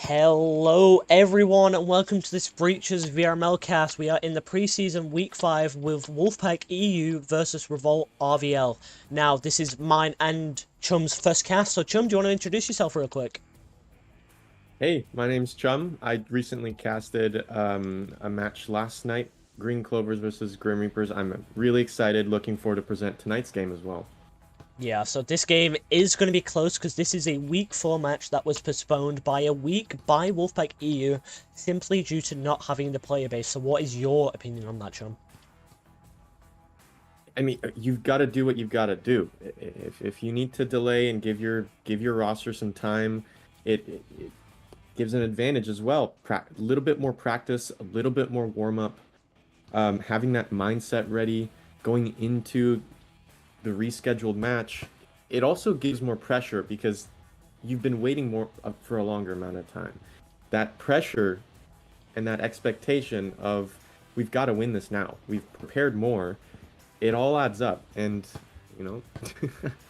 Hello everyone and welcome to this Breaches VRML cast. We are in the preseason week 5 with Wolfpack EU versus Revolt-RVL. Now this is mine and Chum's first cast, so Chum, do you want to introduce yourself real quick? Hey, my name's Chum. I recently casted a match last night, Green Clovers versus Grim Reapers. I'm really excited, looking forward to present tonight's game as well. Yeah, so this game is going to be close because this is a week 4 match that was postponed by a week by Wolfpack EU simply due to not having the player base. So what is your opinion on that, Chum? I mean, you've got to do what you've got to do. If you need to delay and give your roster some time, it gives an advantage as well. A little bit more practice, a little bit more warm up, having that mindset ready going into the rescheduled match. It also gives more pressure because you've been waiting more for a longer amount of time. That pressure and that expectation of we've got to win this now. We've prepared more. It all adds up, and you know,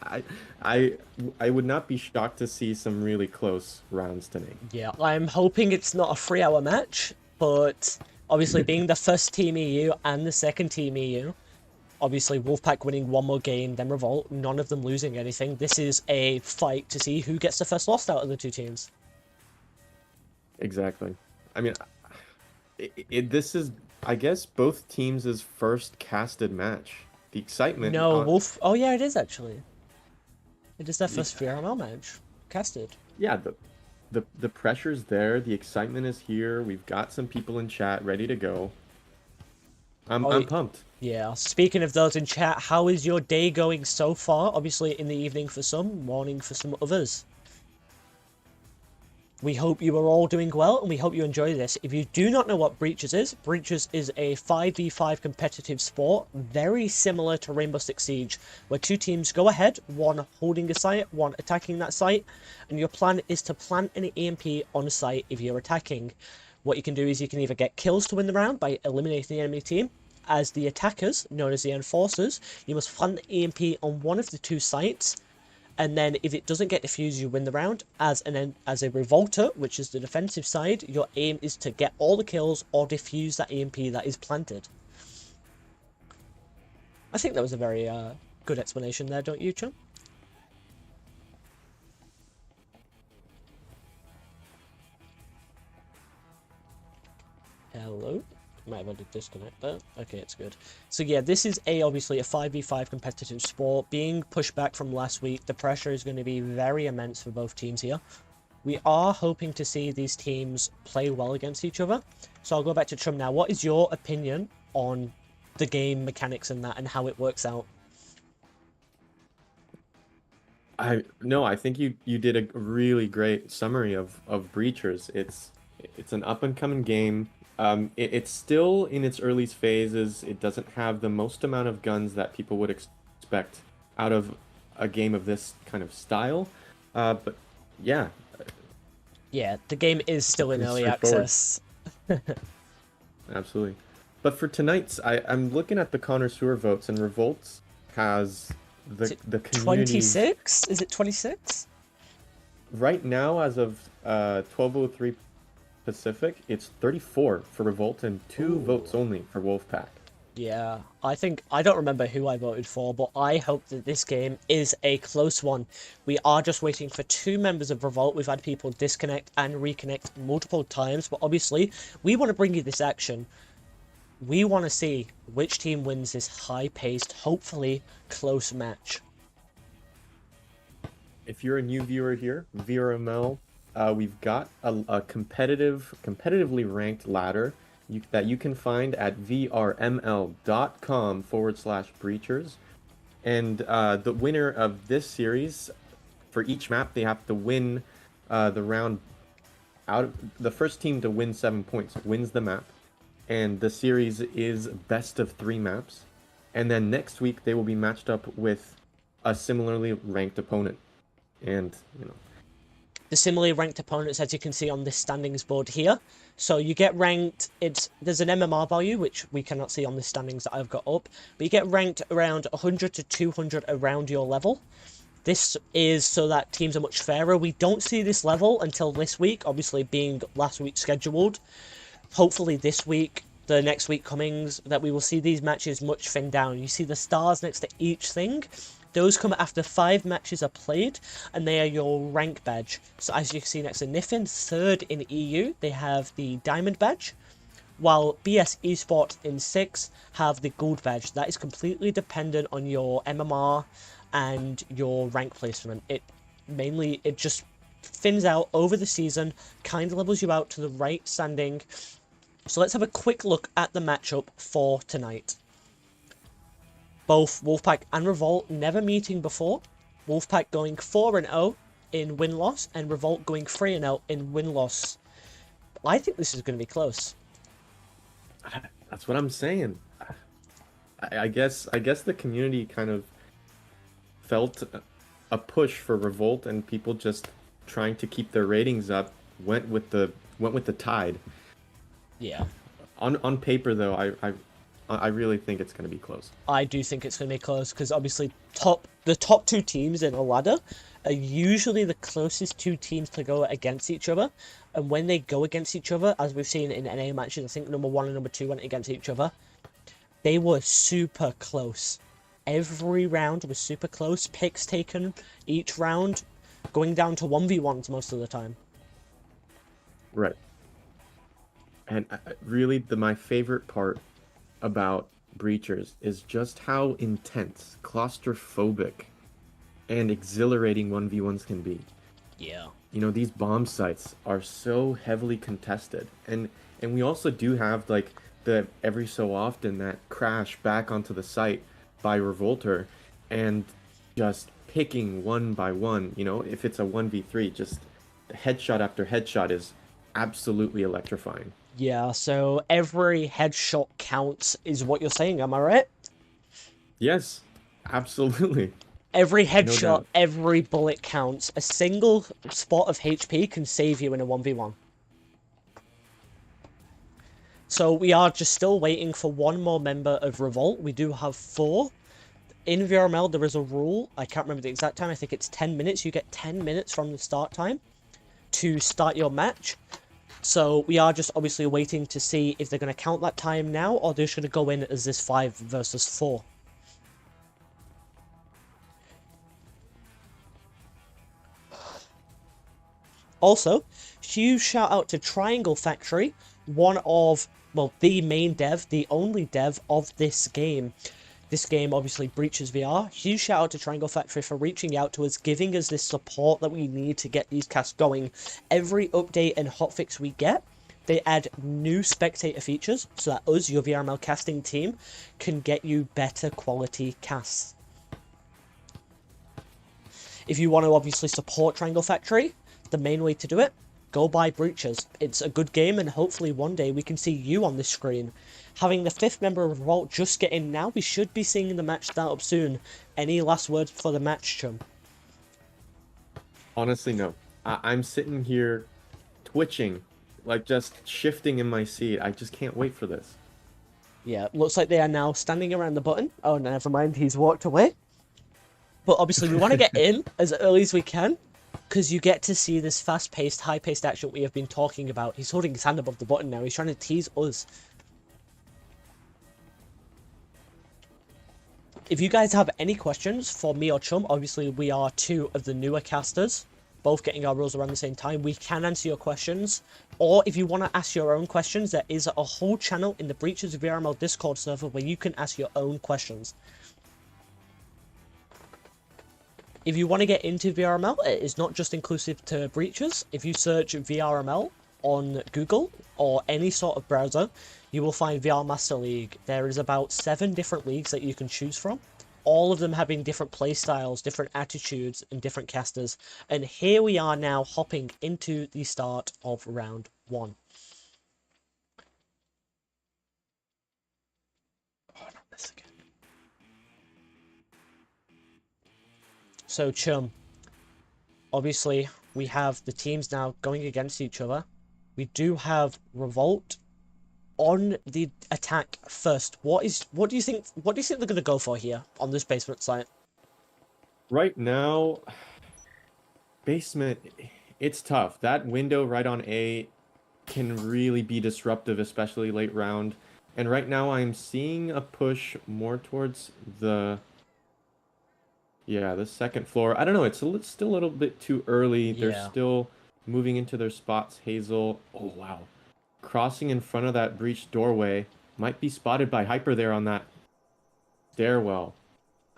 I I I would not be shocked to see some really close rounds tonight. Yeah, I'm hoping it's not a 3-hour match, but obviously being the first Team EU and the second Team EU, obviously Wolfpack winning one more game, then Revolt, none of them losing anything. This is a fight to see who gets the first loss out of the two teams. Exactly. I mean, this is, I guess, both teams' first casted match. The excitement No, on, Wolf. Oh, yeah, it is actually. It is their the, first VRML match. Casted. yeah, the pressure's there. The excitement is here. We've got some people in chat ready to go. Oh, I'm pumped. yeah. Speaking of those in chat, how is your day going so far? Obviously, in the evening for some, morning for some others. We hope you are all doing well, and we hope you enjoy this. If you do not know what Breaches is a 5v5 competitive sport, very similar to Rainbow Six Siege, where two teams go ahead, one holding a site, one attacking that site, and your plan is to plant an EMP on a site if you're attacking. What you can do is you can either get kills to win the round by eliminating the enemy team. As the attackers, known as the enforcers, you must plant the EMP on one of the two sites, and then if it doesn't get defused, you win the round. As a revolter, which is the defensive side, your aim is to get all the kills or defuse that EMP that is planted. I think that was a very good explanation there, don't you, Chum? Hello? Might have had a disconnect there. Okay, it's good. So yeah, this is obviously a 5v5 competitive sport. Being pushed back from last week, the pressure is going to be very immense for both teams here. We are hoping to see these teams play well against each other. So I'll go back to Chum now. What is your opinion on the game mechanics and that and how it works out? I think you did a really great summary of Breachers. It's an up and coming game. It's still in its early phases. It doesn't have the most amount of guns that people would expect out of a game of this kind of style. But yeah, Yeah, the game is still in pretty early straightforward. access. Absolutely. But for tonight's, I'm looking at the connoisseur votes, and Revolt has Is the it the community's 26? Is it 26? right now as of 12:03 Pacific. It's 34 for Revolt and 2 votes Ooh. only for Wolfpack. Yeah, I don't remember who I voted for, but I hope that this game is a close one. We are just waiting for two members of Revolt. We've had people disconnect and reconnect multiple times, but obviously we want to bring you this action. We want to see which team wins this high-paced, hopefully close match. If you're a new viewer here, VRML, we've got a competitively ranked ladder that you can find at vrml.com/breachers. And the winner of this series, for each map, they have to win the round out of the first team to win 7 points wins the map. And the series is best of 3 maps. And then next week they will be matched up with a similarly ranked opponent. And The similarly ranked opponents, as you can see on this standings board here. So you get ranked, there's an MMR value, which we cannot see on the standings that I've got up, but you get ranked around 100 to 200 around your level. This is so that teams are much fairer. We don't see this level until this week, obviously being last week scheduled. Hopefully this week, the next week comings, that we will see these matches much thinned down. You see the stars next to each thing. Those come after 5 matches are played, and they are your rank badge. So as you can see next to Niffin, third in EU, they have the diamond badge, while BS Esport in 6 have the gold badge. That is completely dependent on your MMR and your rank placement. It just thins out over the season, kind of levels you out to the right standing. So let's have a quick look at the matchup for tonight. Both Wolfpack and Revolt never meeting before. Wolfpack going 4-0 in win-loss, and Revolt going 3-0 in win-loss. I think this is going to be close. That's what I'm saying. I guess the community kind of felt a push for Revolt, and people just trying to keep their ratings up went with the tide. Yeah. On paper though, I really think it's going to be close. I do think it's going to be close because obviously the top 2 teams in a ladder are usually the closest 2 teams to go against each other. And when they go against each other, as we've seen in NA matches, I think number 1 and number 2 went against each other. They were super close. Every round was super close. Picks taken each round, going down to 1v1s most of the time. Right. And really, my favorite part about Breachers is just how intense, claustrophobic, and exhilarating 1v1s can be. Yeah. You know, these bomb sites are so heavily contested. And we also do have, like, the every so often that crash back onto the site by Revolter, and just picking one by one, you know, if it's a 1v3, just headshot after headshot is absolutely electrifying. Yeah, so every headshot counts is what you're saying, am I right? Yes, absolutely. Every No headshot, doubt. every bullet counts. A single spot of HP can save you in a 1v1. So we are just still waiting for one more member of Revolt. We do have 4. In VRML, there is a rule. I can't remember the exact time. I think it's 10 minutes. You get 10 minutes from the start time to start your match. So we are just obviously waiting to see if they're going to count that time now, or they're just going to go in as this 5 versus 4. Also, huge shout out to Triangle Factory, one of, well, the main dev, the only dev of this game. This game obviously breaches VR. Huge shout out to Triangle Factory for reaching out to us, giving us this support that we need to get these casts going. Every update and hotfix we get, they add new spectator features so that us, your VRML casting team, can get you better quality casts. If you want to obviously support Triangle Factory, the main way to do it, go buy Breaches. It's a good game, and hopefully one day we can see you on this screen. Having the 5th member of Revolt just get in now, we should be seeing the match start up soon. Any last words for the match, Chum? Honestly, no. I'm sitting here twitching, like just shifting in my seat. I just can't wait for this. Yeah, looks like they are now standing around the button. Oh, never mind, he's walked away. But obviously we want to get in as early as we can, because you get to see this fast-paced, high-paced action we have been talking about. He's holding his hand above the button now. He's trying to tease us. If you guys have any questions for me or Chum, obviously we are 2 of the newer casters, both getting our rules around the same time. We can answer your questions. Or if you want to ask your own questions, there is a whole channel in the Breaches of VRML Discord server where you can ask your own questions. If you want to get into VRML, it is not just inclusive to Breaches. If you search VRML on Google or any sort of browser, you will find VR Master League. There is about 7 different leagues that you can choose from, all of them having different play styles, different attitudes, and different casters. And here we are now hopping into the start of round 1. Oh, not this again. So, Chum, obviously we have the teams now going against each other. We do have Revolt on the attack first. What do you think they're going to go for here on this basement site? Right now, basement, it's tough. That window right on A can really be disruptive, especially late round. And right now I'm seeing a push more towards the, yeah, the second floor. I don't know, it's still a little bit too early. They're Yeah. still moving into their spots. Hazel, oh wow. Crossing in front of that breached doorway. Might be spotted by Hyper there on that stairwell.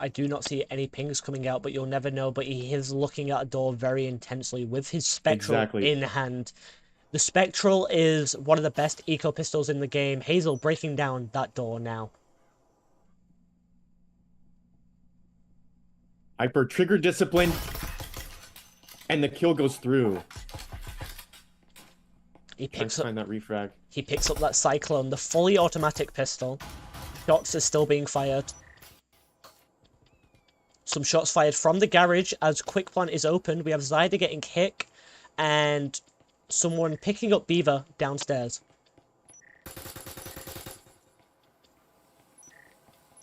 I do not see any pings coming out, but you'll never know. But he is looking at a door very intensely with his Spectral Exactly. in hand. The Spectral is one of the best eco pistols in the game. Hazel breaking down that door now. Hyper trigger discipline, and the kill goes through. He Trying to picks up find that refrag. he picks up that Cyclone, the fully automatic pistol. Shots are still being fired. Some shots fired from the garage as Quick Plant is opened. We have Zyder getting hit and someone picking up Beaver downstairs.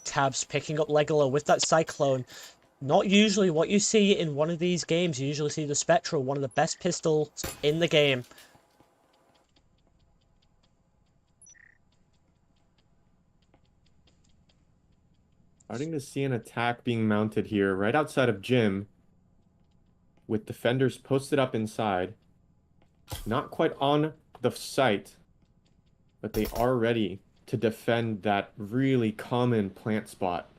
Tabs picking up Legola with that Cyclone. Not usually what you see in one of these games. You usually see the Spectral, one of the best pistols in the game. Starting to see an attack being mounted here right outside of gym with defenders posted up inside. Not quite on the site, but they are ready to defend that really common plant spot.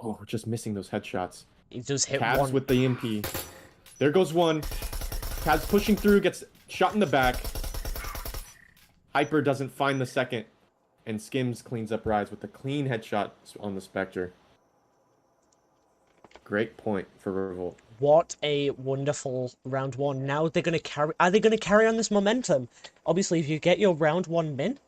Oh, we're just missing those headshots. He just hit Tabs one. with the EMP. There goes one. Tabs pushing through, gets shot in the back. Hyper doesn't find the second. And Skims cleans up Rise with a clean headshot on the Spectre. Great point for Revolt. What a wonderful round one. Now they're going to carry... Are they going to carry on this momentum? Obviously, if you get your round one win,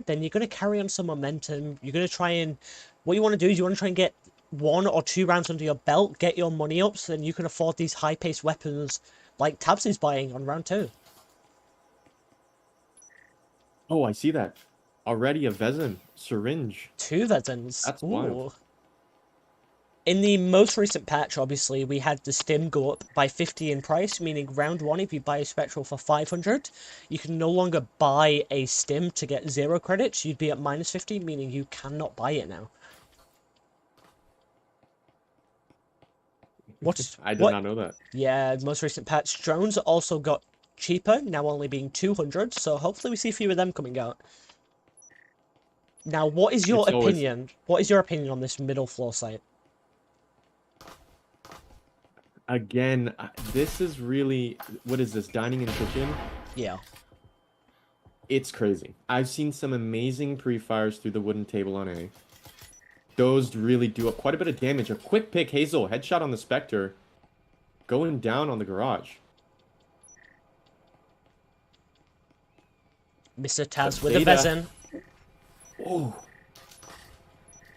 then you're going to carry on some momentum. You're going to try and... What you want to do is you want to try and get 1 or 2 rounds under your belt, get your money up, so then you can afford these high-paced weapons like Tabs is buying on round 2. Oh, I see that. Already a Vezin syringe. 2 Vezins. That's Ooh. wild. In the most recent patch, obviously, we had the stim go up by 50 in price, meaning round 1, if you buy a Spectral for 500, you can no longer buy a stim to get 0 credits. You'd be at minus 50, meaning you cannot buy it now. I did not know that. Yeah, most recent patch. Drones also got cheaper, now only being 200, so hopefully we see a few of them coming out. Now, what is your opinion? What is your opinion on this middle floor site? Again, this is really... What is this? Dining and kitchen? Yeah. It's crazy. I've seen some amazing pre-fires through the wooden table on A. Those really do quite a bit of damage. A quick pick, Hazel, headshot on the Spectre. Going down on the garage. Mr. Taz with a Vezin. Oh.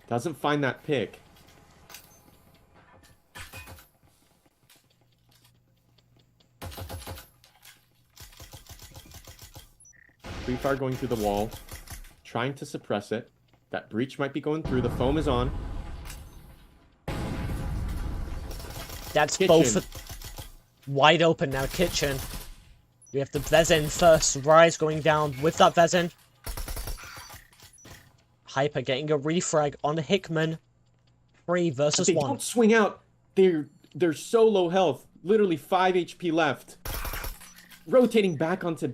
Doesn't find that pick. Pre-fire going through the wall. Trying to suppress it. That breach might be going through. The foam is on. That's Kitchen. both wide open now. Kitchen. We have the Vezin first. Rise going down with that Vezin. Hyper getting a refrag on Hickman. 3 versus 1. They don't swing out. They're so low health. Literally 5 HP left. Rotating back onto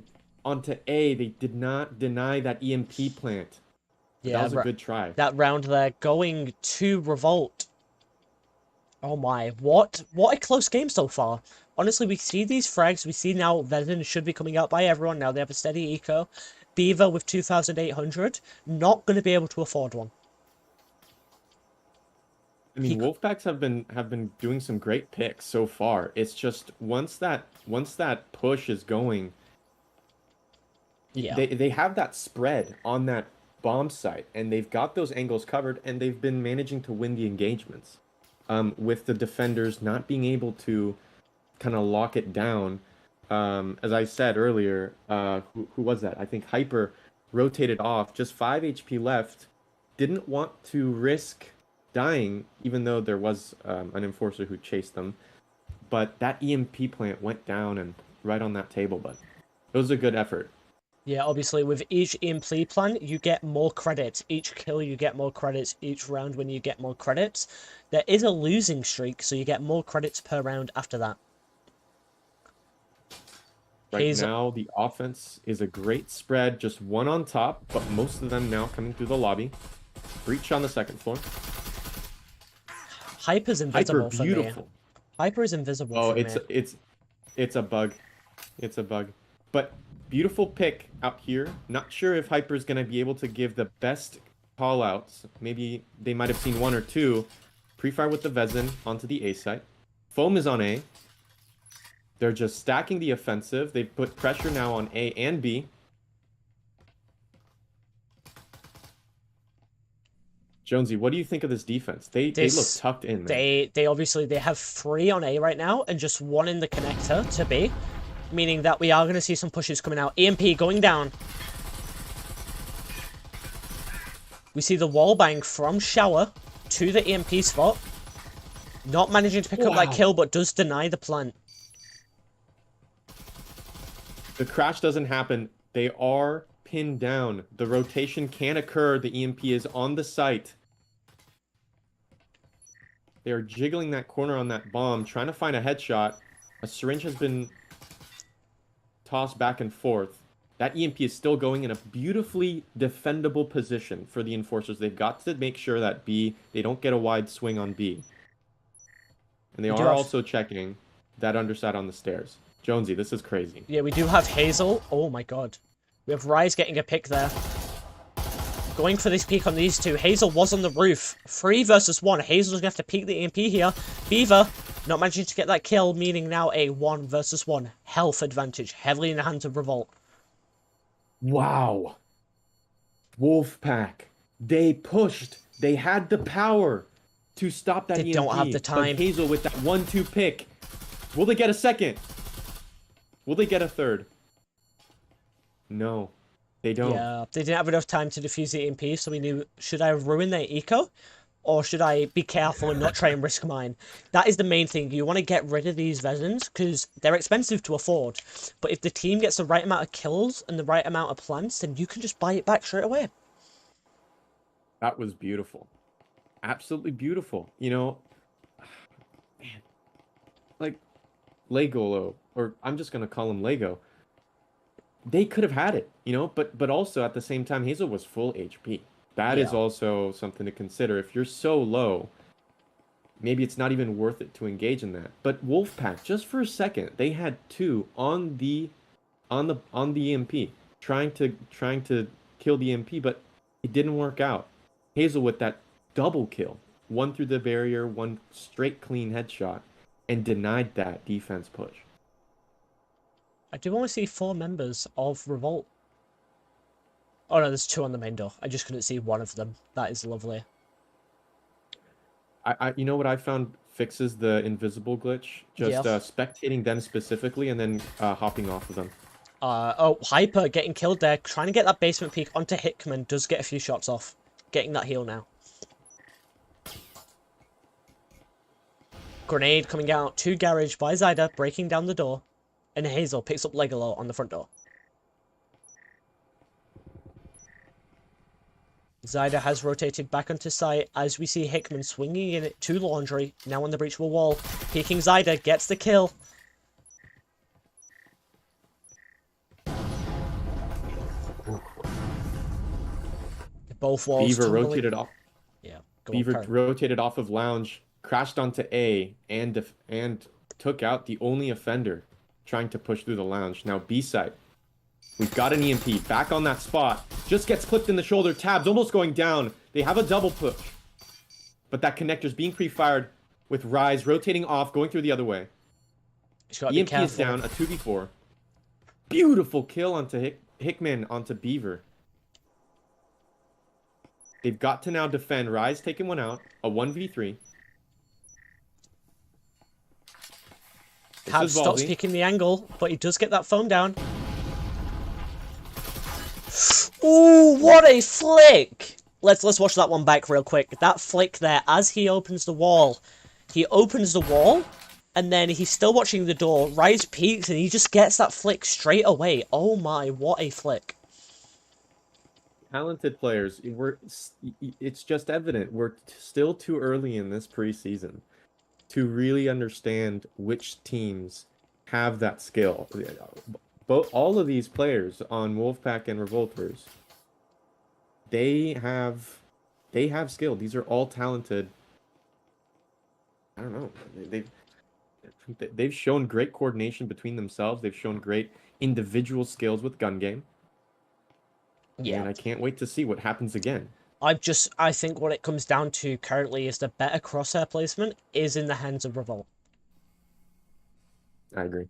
A. They did not deny that EMP plant. Yeah, that was a good try. That round there going to Revolt. Oh my, what a close game so far. Honestly, we see these frags, we see now Vezin should be coming out by everyone, now they have a steady eco. Beaver with 2,800, not going to be able to afford one. I mean, Wolfpacks have been doing some great picks so far. It's just once that push is going, yeah, they have that spread on that bomb site, and they've got those angles covered, and they've been managing to win the engagements. With the defenders not being able to kind of lock it down. As I said earlier, who was that? I think Hyper rotated off, just 5 HP left. didn't want to risk dying, even though there was an enforcer who chased them. But that EMP plant went down and right on that table, but it was a good effort. Yeah, obviously, with each EMP plant, you get more credits. Each kill, you get more credits. Each round, when you get more credits. There is a losing streak, so you get more credits per round after that. Right now, the offense is a great spread, just one on top, but most of them now coming through the lobby. Breach on the second floor. Hyper's invisible Hyper, for beautiful. me. Hyper is invisible Oh, for me. it's a bug. It's a bug. But beautiful pick out here. Not sure if Hyper's going to be able to give the best call-outs. Maybe they might have seen one or two. Pre-fire with the Vezin onto the A site. Foam is on A. They're just stacking the offensive. They've put pressure now on A and B. Jonesy, what do you think of this defense? They look tucked in, man. They obviously they have 3 on A right now and just 1 in the connector to B, meaning that we are going to see some pushes coming out. EMP going down. We see the wall bang from shower to the EMP spot. Not managing to pick up that kill, but does deny the plant. The crash doesn't happen. They are pinned down. The rotation can occur. The EMP is on the site. They are jiggling that corner on that bomb, trying to find a headshot. A syringe has been tossed back and forth. That EMP is still going in a beautifully defendable position for the enforcers. They've got to make sure that B, they don't get a wide swing on B. And they are also checking that underside on the stairs. Jonesy, this is crazy. Yeah, we do have Hazel. Oh my god. We have Rise getting a pick there. Going for this peek on these two. Hazel was on the roof. 3 versus 1. Hazel's going to have to peek the EMP here. Beaver not managing to get that kill, meaning now a 1 versus 1 health advantage. Heavily in the hands of Revolt. Wow. Wolfpack. They pushed. They had the power to stop that EMP. They don't have the time. But Hazel with that 1-2 pick. Will they get a second? Will they get a third? No, they don't. Yeah, they didn't have enough time to defuse the EMP, so we knew, should I ruin their eco? Or should I be careful and not try and risk mine? That is the main thing. You want to get rid of these Vezins, because they're expensive to afford. But if the team gets the right amount of kills and the right amount of plants, then you can just buy it back straight away. That was beautiful. Absolutely beautiful. You know, man, like, Legolo, or I'm just going to call him Lego. They could have had it, you know, but also at the same time, Hazel was full HP. That is also something to consider. If you're so low, maybe it's not even worth it to engage in that. But Wolfpack, just for a second, they had 2 on the EMP, trying to kill the EMP, but it didn't work out. Hazel with that double kill, 1 through the barrier, 1 straight clean headshot, and denied that defense push. I do want to see 4 members of Revolt. Oh no, there's 2 on the main door. I just couldn't see one of them. That is lovely. You know what I found fixes the invisible glitch? Just spectating them specifically and then hopping off of them. Oh, Hyper getting killed there. Trying to get that basement peek onto Hickman. Does get a few shots off. Getting that heal now. Grenade coming out to Garage by Zyda, breaking down the door. And Hazel picks up Legolo on the front door. Zyda has rotated back onto site as we see Hickman swinging in it to Laundry, now on the breachable wall. Peeking Zyda, gets the kill. Both walls. Beaver rotated off. Yeah. Beaver rotated off of Lounge, crashed onto A, and took out the only offender trying to push through the Lounge. Now B side. We've got an EMP back on that spot. Just gets clipped in the shoulder. Tabs almost going down. They have a double push. But that connector's being pre-fired with Rise rotating off, going through the other way. EMP is down, a 2v4. Beautiful kill onto Hickman onto Beaver. They've got to now defend. Rise taking one out. A 1v3. Tabs stops peeking the angle, but he does get that foam down. Ooh, what a flick! let's watch that one back real quick. That flick there, as he opens the wall, and then he's still watching the door. Rise peeks, and he just gets that flick straight away. Oh my, what a flick! Talented players. It's just evident we're still too early in this preseason to really understand which teams have that skill. All of these players on Wolfpack and Revolters, they have skill. These are all talented. I don't know. They've shown great coordination between themselves. They've shown great individual skills with gun game. Yeah. And I can't wait to see what happens again. I think what it comes down to currently is the better crosshair placement is in the hands of Revolt. I agree.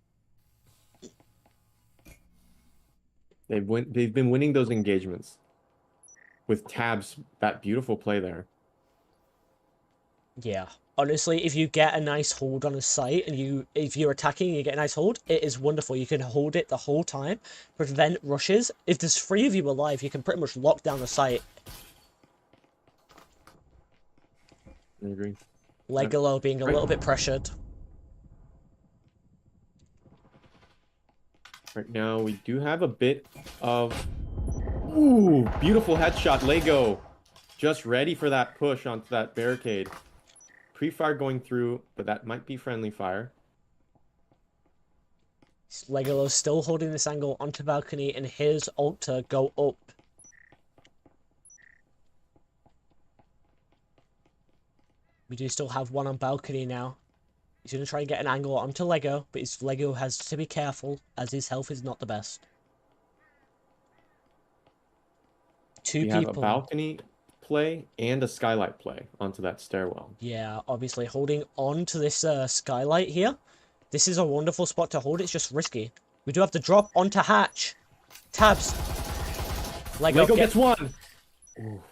They've been winning those engagements with Tabs, that beautiful play there. Yeah. Honestly, if you get a nice hold on a site and if you're attacking and you get a nice hold, it is wonderful. You can hold it the whole time, prevent rushes. If there's 3 of you alive, you can pretty much lock down the site. I agree. Legolo being a little bit pressured. Right now, we do have a bit of... Ooh, beautiful headshot. Lego just ready for that push onto that barricade. Pre-fire going through, but that might be friendly fire. Legolo's still holding this angle onto balcony, and his altar go up. We do still have one on balcony now. He's going to try and get an angle onto Lego, but his Lego has to be careful, as his health is not the best. Two We people. have a balcony play and a skylight play onto that stairwell. Yeah, obviously holding on to this skylight here. This is a wonderful spot to hold. It's just risky. We do have to drop onto hatch. Tabs. Lego gets one. Ooh,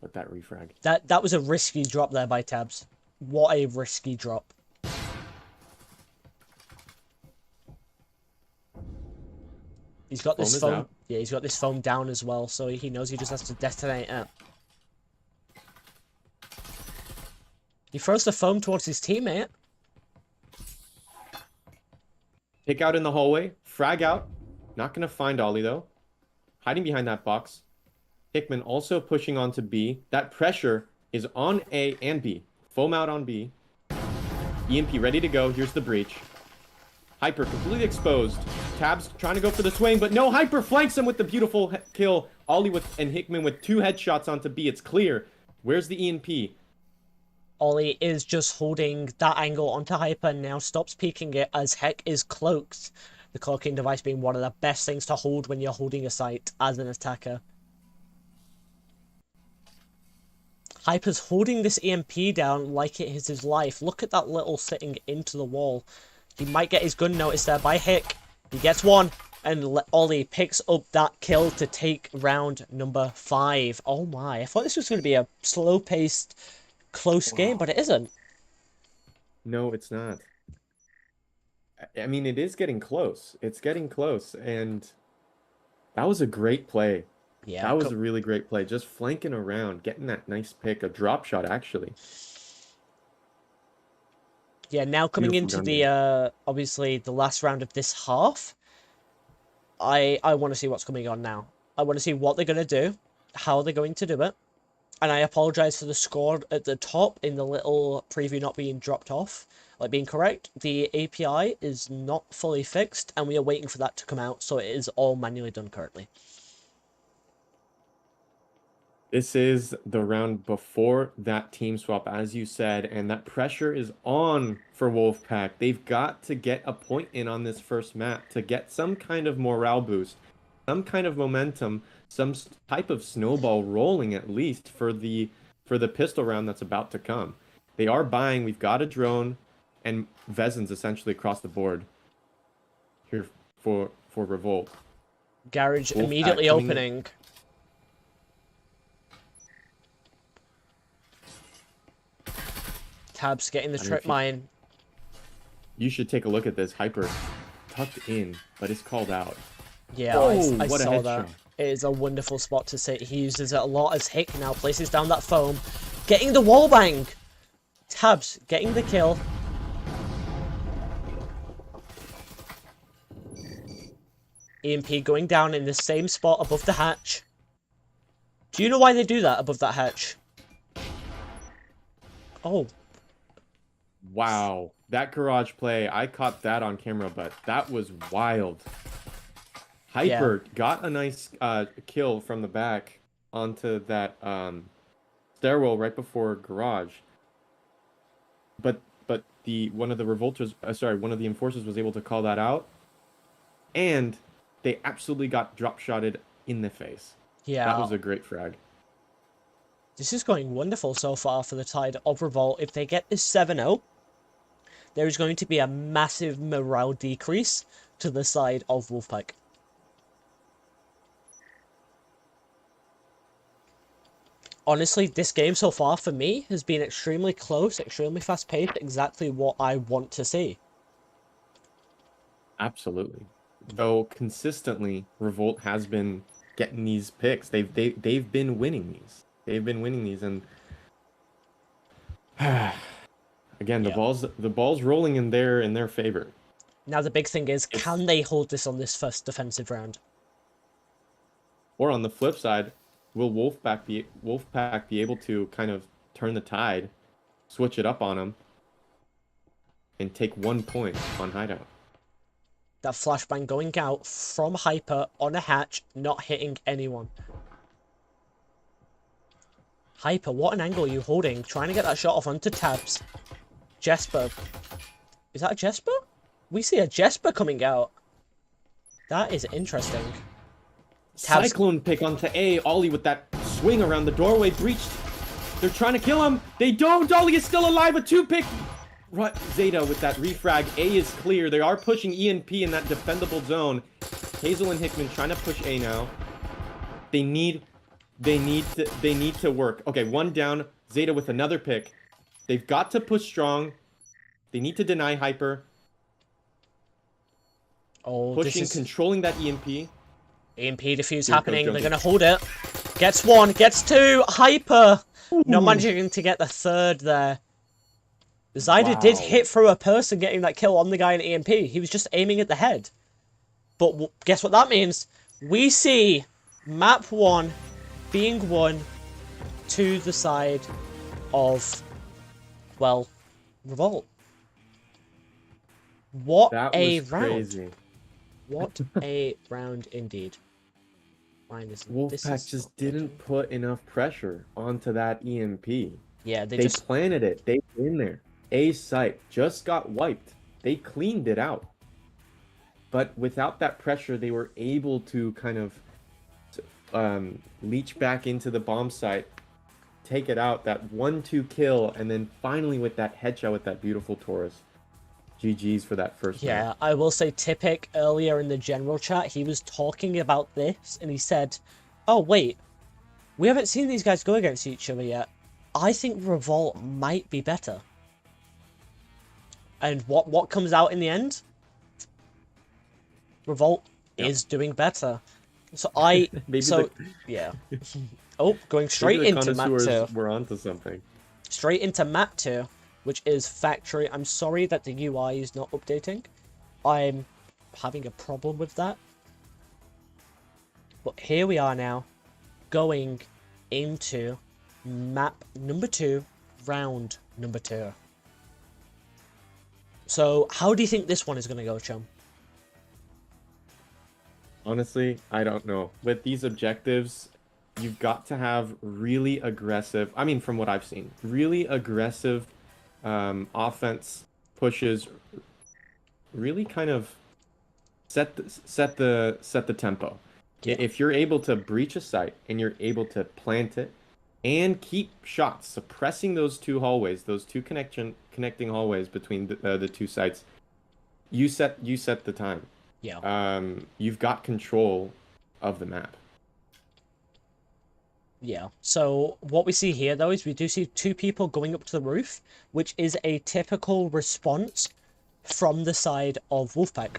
let that refrag. That was a risky drop there by Tabs. What a risky drop. He's got this foam. Yeah, he's got this foam down as well, so he knows he just has to detonate it. He throws the foam towards his teammate. Pick out in the hallway. Frag out. Not going to find Ollie, though. Hiding behind that box. Hickman also pushing on to B. That pressure is on A and B. Foam out on B. EMP ready to go. Here's the breach. Hyper completely exposed. Tabs trying to go for the swing, but no, Hyper flanks him with the beautiful kill. Ollie and Hickman with 2 headshots onto B. It's clear. Where's the EMP? Ollie is just holding that angle onto Hyper and now stops peeking it as Heck is cloaked. The cloaking device being one of the best things to hold when you're holding a site as an attacker. Hyper's holding this EMP down like it is his life. Look at that little sitting into the wall. He might get his gun noticed there by Hick. He gets one, and Ollie picks up that kill to take round number 5. Oh my, I thought this was going to be a slow-paced, close game, but it isn't. No, it's not. I mean, it is getting close. It's getting close, and that was a great play. Yeah, that was a really great play. Just flanking around, getting that nice pick, a drop shot, actually. Yeah, now coming into the, obviously, the last round of this half, I want to see what's coming on now. I want to see what they're going to do, how they're going to do it, and I apologize for the score at the top in the little preview not being dropped off, like being correct. The API is not fully fixed, and we are waiting for that to come out, so it is all manually done currently. This is the round before that team swap, as you said, and that pressure is on for Wolfpack. They've got to get a point in on this first map to get some kind of morale boost, some kind of momentum, some type of snowball rolling at least for the pistol round that's about to come. They are buying. We've got a drone and Vezins essentially across the board here for Revolt. Garage Wolfpack immediately opening. Tabs getting the trip mine. You should take a look at this. Hyper tucked in, but it's called out. Yeah, oh, I what saw a headshot. that. It is a wonderful spot to sit. He uses it a lot as Hick now places down that foam. Getting the wall bang! Tabs getting the kill. EMP going down in the same spot above the hatch. Do you know why they do that above that hatch? Oh. Wow. That garage play, I caught that on camera, but that was wild. Hyper got a nice kill from the back onto that stairwell right before garage. But one of the revolters, one of the enforcers was able to call that out, and they absolutely got drop shotted in the face. Yeah. That was a great frag. This is going wonderful so far for the Tide of Revolt. If they get this 7-0, there is going to be a massive morale decrease to the side of Wolfpack. Honestly, this game so far for me has been extremely close, extremely fast-paced, exactly what I want to see. Absolutely. Though consistently, Revolt has been getting these picks. They've been winning these. They've been winning these, and again, the ball's rolling in their favor. Now the big thing is, can they hold this on this first defensive round? Or on the flip side, will Wolfpack be able to kind of turn the tide, switch it up on them, and take 1 point on Hideout? That flashbang going out from Hyper on a hatch, not hitting anyone. Hyper, what an angle are you holding? Trying to get that shot off onto Tabs. Jesper. Is that a Jesper? We see a Jesper coming out. That is interesting. Tabs. Cyclone pick onto A. Ollie with that swing around the doorway breached. They're trying to kill him. They don't. Ollie is still alive. A 2-pick. Right, Zeta with that refrag. A is clear. They are pushing ENP in that defendable zone. Hazel and Hickman trying to push A now. They need to work. Okay, one down. Zeta with another pick. They've got to push strong. They need to deny Hyper. Oh, pushing, controlling that EMP. EMP defuse happening. They're going to hold it. Gets one, gets two. Hyper. Ooh. Not managing to get the third there. Zyda did hit through a person getting that kill on the guy in EMP. He was just aiming at the head. But guess what that means? We see map 1 being won to the side of, well, Revolt. What a round. Crazy. What a round indeed. Wolfpack just didn't put enough pressure onto that EMP. Yeah, they just planted it. They were in there. A site just got wiped. They cleaned it out. But without that pressure, they were able to kind of leech back into the bomb site, take it out, that 1-2 kill, and then finally with that headshot with that beautiful Taurus. GG's for that first Yeah, match. I will say Tipic earlier in the general chat, he was talking about this, and he said, oh wait, we haven't seen these guys go against each other yet. I think Revolt might be better. And what comes out in the end? Revolt is doing better. So yeah. Oh, going straight into map 2. We're onto something. Straight into map 2, which is factory. I'm sorry that the UI is not updating. I'm having a problem with that. But here we are now, going into map number 2, round number 2. So, how do you think this one is going to go, Chum? Honestly, I don't know. With these objectives, you've got to have really aggressive, I mean, from what I've seen, really aggressive offense pushes, really kind of set the tempo. Yeah. If you're able to breach a site and you're able to plant it and keep shots, suppressing those two hallways, those two connecting hallways between the two sites, you set the time. Yeah. You've got control of the map. Yeah. So what we see here, though, is we do see 2 people going up to the roof, which is a typical response from the side of Wolfpack.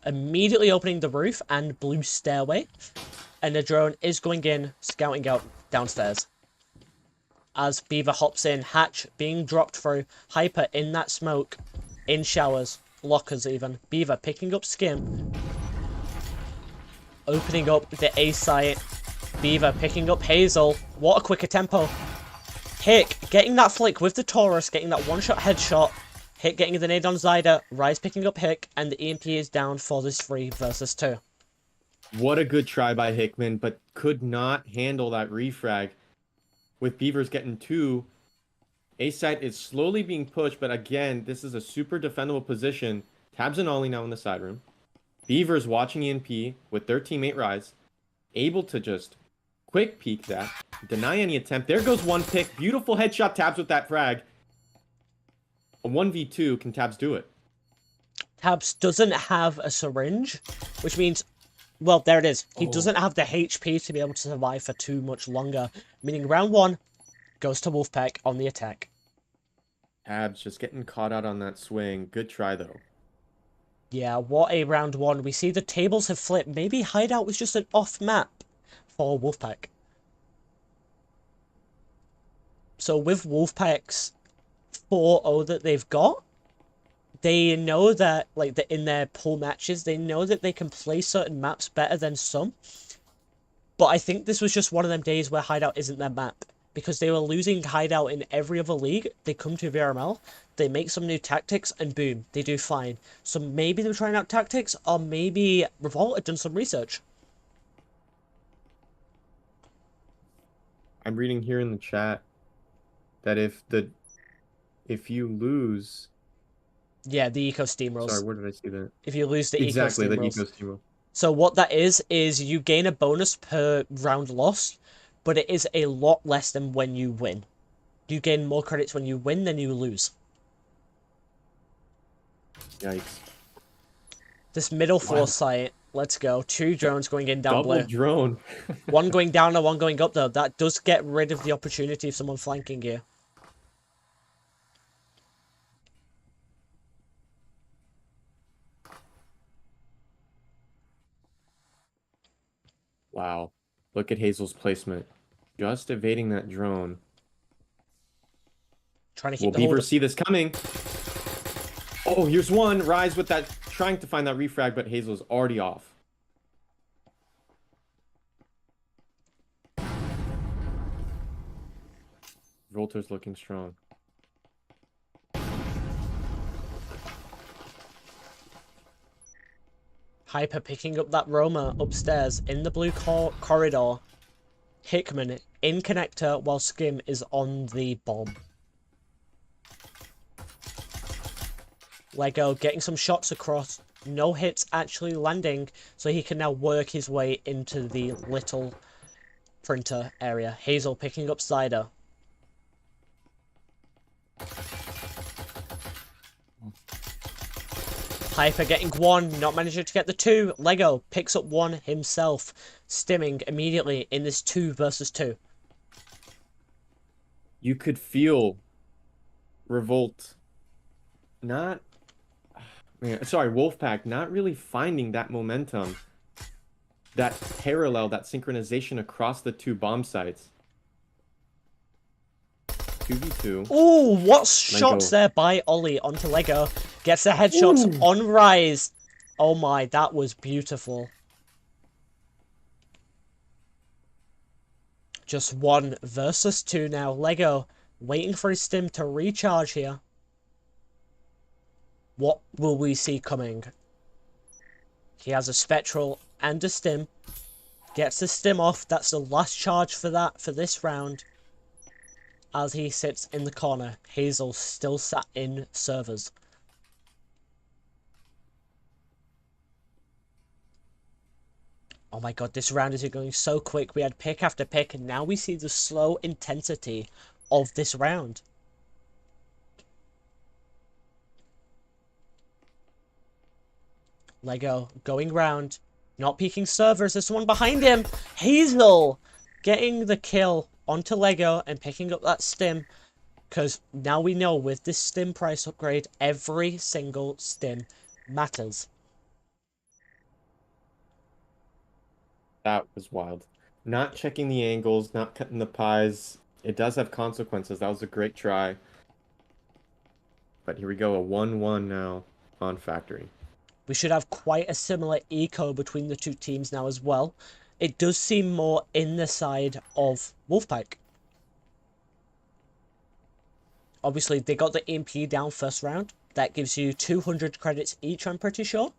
immediately opening the roof and blue stairway. And the drone is going in, scouting out downstairs. As Beaver hops in, Hatch being dropped through, Hyper in that smoke, in showers, lockers even. Beaver picking up Skim, opening up the A site. Beaver picking up Hazel. What a quicker tempo. Hick getting that flick with the Taurus, getting that one-shot headshot. Hick getting the nade on Zyda. Rise picking up Hick, and the EMP is down for this 3 versus 2. What a good try by Hickman, but could not handle that refrag. With Beavers getting 2, A-site is slowly being pushed, but again, this is a super defendable position. Tabs and Ollie now in the side room. Beavers watching EMP with their teammate Rise, able to just quick peek that, deny any attempt. There goes one pick. Beautiful headshot. Tabs with that frag. A 1v2, can Tabs do it? Tabs doesn't have a syringe, which means, well, there it is. He doesn't have the HP to be able to survive for too much longer, meaning round 1 goes to Wolfpack on the attack. Tabs just getting caught out on that swing. Good try, though. Yeah, what a round 1. We see the tables have flipped. Maybe Hideout was just an off map for Wolfpack. So with Wolfpack's 4-0 that they've got, they know that, like, in their pool matches, they know that they can play certain maps better than some. But I think this was just one of them days where Hideout isn't their map. Because they were losing Hideout in every other league. They come to VRML, they make some new tactics, and boom, they do fine. So maybe they were trying out tactics, or maybe Revolt had done some research. I'm reading here in the chat that if you lose... Yeah, the eco steamrolls. Sorry, where did I see that? If you lose the exactly, eco the steamrolls. eco steamroll. So what that is you gain a bonus per round lost, but it is a lot less than when you win. You gain more credits when you win than you lose. Yikes. This middle floor site, let's go. 2 drones going in down blue. Double drone. One going down and one going up though. That does get rid of the opportunity of someone flanking you. Wow. Look at Hazel's placement. Just evading that drone. Trying to keep Will the hold. Beaver see this coming? Oh, here's one. Rise with that, trying to find that refrag, but Hazel's already off. Volter's looking strong. Hyper picking up that Roma upstairs in the blue corridor. Hickman in connector while Skim is on the bomb. Lego getting some shots across. No hits actually landing, so he can now work his way into the little printer area. Hazel picking up Cider. Hyper getting 1, not managing to get the 2. Lego picks up 1 himself, stimming immediately in this 2 versus 2. You could feel Revolt not... Man, sorry, Wolfpack not really finding that momentum, that parallel, that synchronization across the 2 bomb sites. 2v2. Ooh, what shots there by Ollie onto Lego. Gets the headshots on Rise. Oh my, that was beautiful. Just 1 versus 2 now. Lego waiting for his stim to recharge here. What will we see coming? He has a Spectral and a stim. Gets the stim off. That's the last charge for this round. As he sits in the corner, Hazel still sat in servers. Oh my god, this round is going so quick. We had pick after pick, and now we see the slow intensity of this round. Lego going round, not peeking servers. There's someone behind him. Hazel getting the kill onto Lego and picking up that stim, because now we know with this stim price upgrade, every single stim matters. That was wild. Not checking the angles, not cutting the pies. It does have consequences. That was a great try. But here we go, a 1-1 now on Factory. We should have quite a similar eco between the two teams now as well. It does seem more in the side of Wolfpack. Obviously, they got the EMP down first round. That gives you 200 credits each, I'm pretty sure.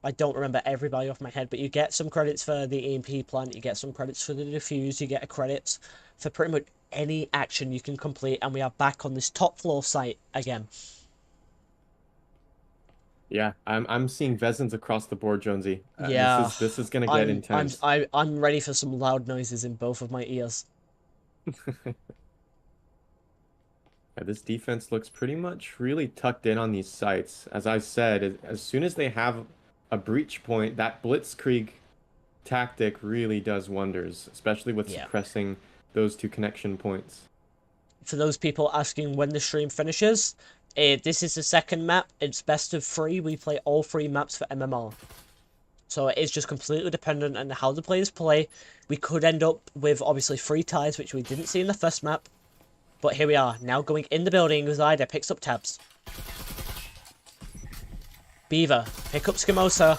I don't remember every value off my head, but you get some credits for the EMP plant, you get some credits for the defuse, you get credits for pretty much any action you can complete, and we are back on this top floor site again. Yeah, I'm seeing Vezins across the board, Jonesy. Yeah, This is gonna get intense. I'm ready for some loud noises in both of my ears. Yeah, this defense looks pretty much really tucked in on these sites. As I said, as soon as they have a breach point, that blitzkrieg tactic really does wonders, especially with suppressing those two connection points. For those people asking when the stream finishes, this is the second map. It's best of 3. We play all 3 maps for MMR. So it is just completely dependent on how the players play. We could end up with, obviously, 3 ties, which we didn't see in the first map. But here we are, now going in the building. Zyda picks up tabs. Beaver pick up Skimosa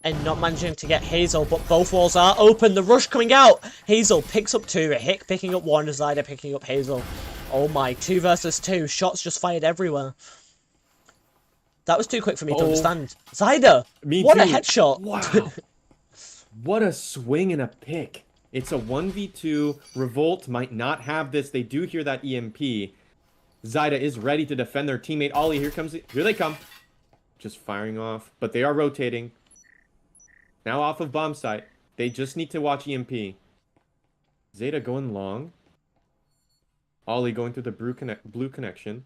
and not managing to get Hazel, but both walls are open. The rush coming out. Hazel picks up 2. Hick picking up 1. Zyda picking up Hazel. Oh my, 2 versus 2. Shots just fired everywhere. That was too quick for me to understand. Zyda! What a headshot! Wow. What a swing and a pick. It's a 1v2. Revolt might not have this. They do hear that EMP. Zyda is ready to defend their teammate. Ollie, here they come. Just firing off. But they are rotating. Now off of bomb site. They just need to watch EMP. Zeta going long. Ollie going through the blue connection.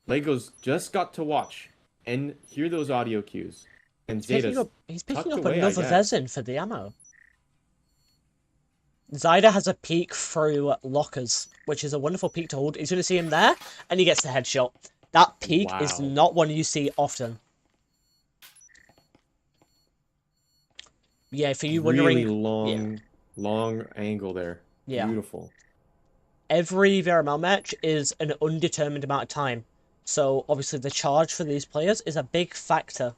Legos just got to watch and hear those audio cues. And he's picking up another Vezin for the ammo. Zyda has a peek through lockers, which is a wonderful peek to hold. He's going to see him there, and he gets the headshot. That peek is not one you see often. Yeah, for you wondering... Really long angle there. Yeah. Beautiful. Every VRML match is an undetermined amount of time. So, obviously, the charge for these players is a big factor.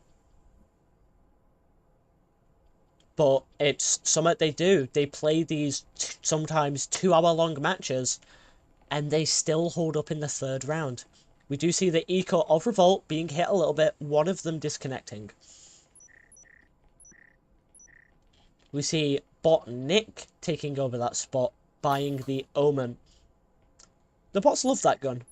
But it's something they do. They play these sometimes 2-hour-long matches, and they still hold up in the 3rd round. We do see the eco of Revolt being hit a little bit, one of them disconnecting. We see bot Nick taking over that spot, buying the Omen. The bots love that gun.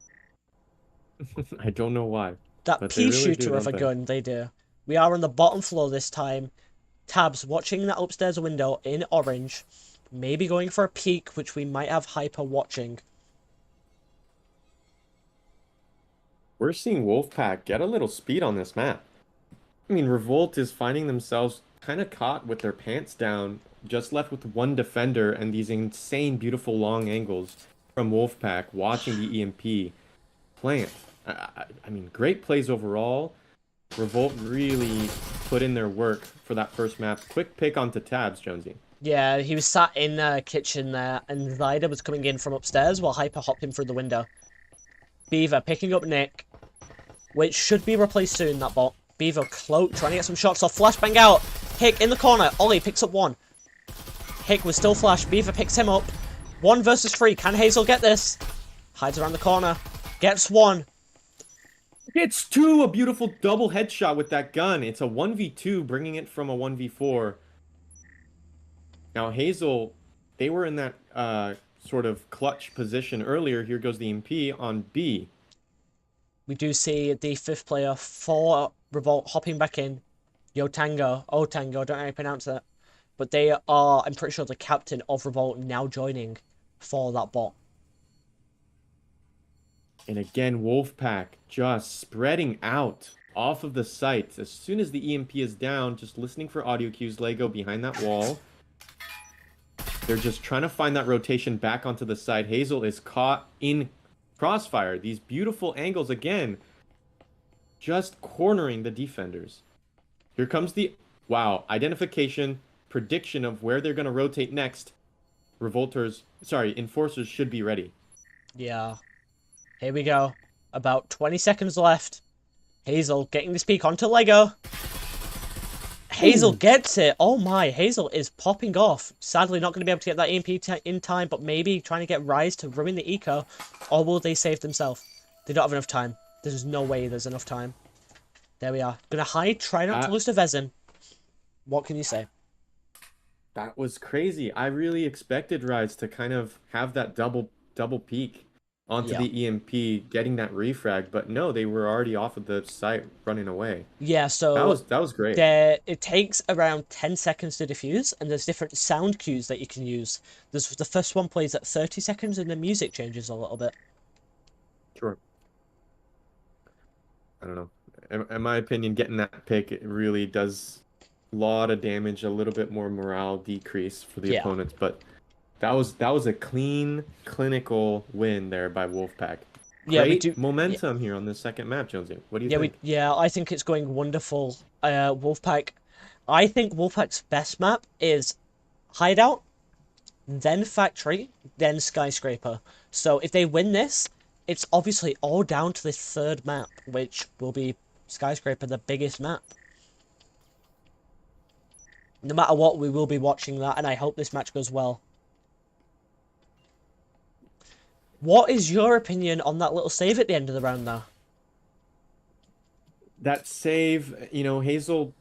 I don't know why. That pea shooter of a gun, they do. We are on the bottom floor this time. Tabs watching that upstairs window in orange. Maybe going for a peek, which we might have Hyper watching. We're seeing Wolfpack get a little speed on this map. I mean, Revolt is finding themselves kind of caught with their pants down, just left with 1 defender and these insane, beautiful long angles from Wolfpack, watching the EMP plant. I mean, great plays overall. Revolt really put in their work for that first map. Quick pick onto Tabs, Jonesy. Yeah, he was sat in the kitchen there, and Zyda was coming in from upstairs while Hyper hopped in through the window. Beaver picking up Nick, which should be replaced soon, that bot. Beaver cloak, trying to get some shots off. Flashbang out. Hick in the corner. Ollie picks up 1. Hick was still flash. Beaver picks him up. 1 versus 3. Can Hazel get this? Hides around the corner. Gets 1. Gets 2. A beautiful double headshot with that gun. It's a 1v2, bringing it from a 1v4. Now, Hazel, they were in that sort of clutch position earlier. Here goes the MP on B. We do see the 5th player for Revolt hopping back in. Otango, I don't know how you pronounce that. But they are, I'm pretty sure, the captain of Revolt now joining for that bot. And again, Wolfpack just spreading out off of the site. As soon as the EMP is down, just listening for audio cues, Lego behind that wall. They're just trying to find that rotation back onto the side. Hazel is caught in crossfire. These beautiful angles again, just cornering the defenders. Here comes the Wow. Identification, prediction of where they're going to rotate next. Enforcers should be ready. Yeah. Here we go. About 20 seconds left. Hazel getting this peek onto Lego. Hazel Ooh. gets it. Oh my, Hazel is popping off. Sadly, not going to be able to get that EMP in time, but maybe trying to get Rise to ruin the eco. Or will they save themselves? They don't have enough time. There's no way there's enough time. There we are. Gonna hide, try not to That lose to Vezin. What can you say? that was crazy. I really expected Rise to kind of have that double peek onto Yeah. the EMP, getting that refrag, but no, they were already off of the site running away. Yeah, That so was great. it takes around 10 seconds to defuse, and there's different sound cues that you can use. The first one plays at 30 seconds, and the music changes a little bit. Sure. I don't know. In my opinion, getting that pick, it really does a lot of damage, a little bit more morale decrease for the Yeah. opponents, but that was a clean, clinical win there by Wolfpack. Yeah, we do. Great momentum here on this second map, Jonesy. What do you think? I think it's going wonderful. Wolfpack. I think Wolfpack's best map is Hideout, then Factory, then Skyscraper. So if they win this, it's obviously all down to this third map, which will be Skyscraper, the biggest map. No matter what, we will be watching that, and I hope this match goes well. What is your opinion on that little save at the end of the round now? That save, Hazel,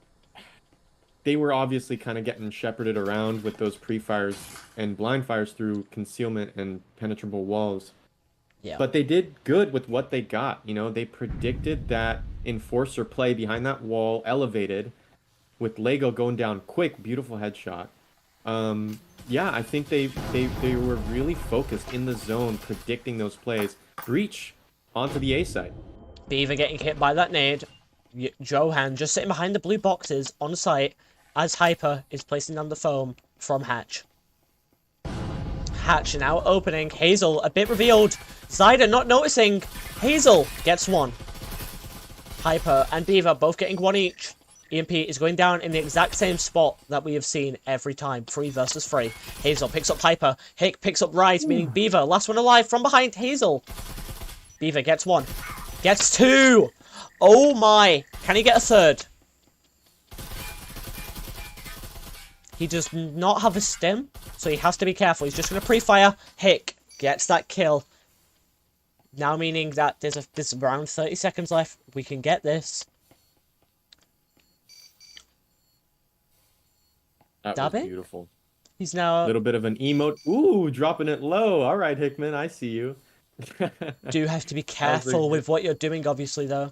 they were obviously kind of getting shepherded around with those pre-fires and blind fires through concealment and penetrable walls. Yeah. But they did good with what they got. They predicted that enforcer play behind that wall, elevated, with Lego going down quick, beautiful headshot. Yeah, I think they were really focused in the zone, predicting those plays. Breach onto the A side. Beaver getting hit by that nade. Johan just sitting behind the blue boxes on site as Hyper is placing down the foam from Hatch. Hatch now opening. Hazel a bit revealed. Zyder not noticing. Hazel gets one. Hyper and Beaver both getting one each. EMP is going down in the exact same spot that we have seen every time. 3 versus 3. Hazel picks up Hyper. Hick picks up Rise, meaning Beaver. Last one alive from behind Hazel. Beaver gets 1. Gets 2. Oh my. Can he get a third? He does not have a stim, so he has to be careful. He's just going to pre-fire. Hick gets that kill. Now meaning that there's around 30 seconds left. We can get this. That Dabby? was beautiful. He's now... A little bit of an emote. Ooh, dropping it low. All right, Hickman, I see you. Do have to be careful with what you're doing, obviously, though.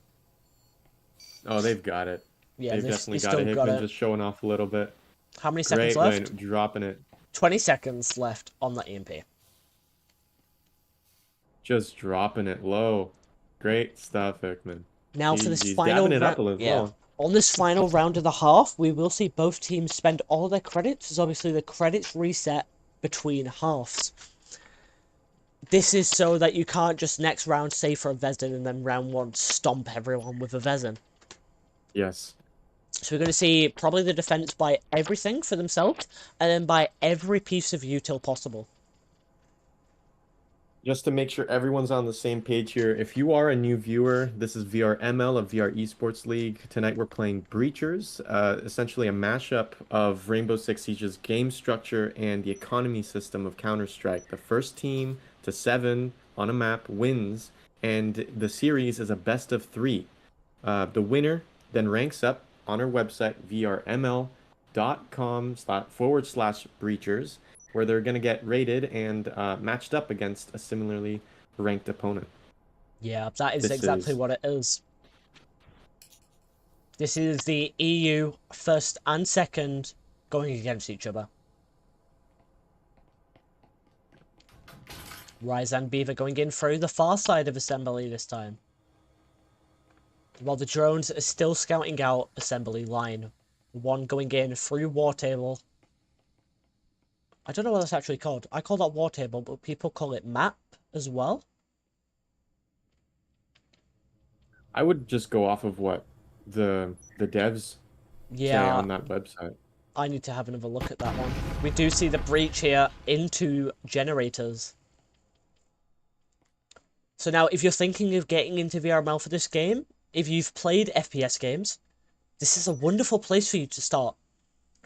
Oh, they've got it. Yeah, they've they definitely still got it. got Hickman it. just showing off a little bit. How many seconds Great left? win, dropping it. 20 seconds left on that EMP. Just dropping it low. Great stuff, Hickman. Now for this He's final dabbing it up round, as well. on this final round of the half, we will see both teams spend all their credits, as obviously the credits reset between halves. This is so that you can't just next round save for a Vezin and then round 1 stomp everyone with a Vezin. Yes. So we're going to see probably the defense buy everything for themselves, and then buy every piece of util possible. Just to make sure everyone's on the same page here, if you are a new viewer, this is VRML of VR Esports League. Tonight we're playing Breachers, essentially a mashup of Rainbow Six Siege's game structure and the economy system of Counter-Strike. The first team to 7 on a map wins, and the series is a best of 3. The winner then ranks up on our website, vrml.com//breachers, where they're going to get rated and matched up against a similarly ranked opponent. Yeah, that is This exactly is- what it is. This is the EU first and second going against each other. Rise and Beaver going in through the far side of Assembly this time. While the drones are still scouting out Assembly line. One going in through War Table. I don't know what that's actually called. I call that War Table, but people call it map as well. I would just go off of what the devs say Yeah, on that website. I need to have another look at that one. We do see the breach here into generators. So now, if you're thinking of getting into VRML for this game, if you've played FPS games, this is a wonderful place for you to start.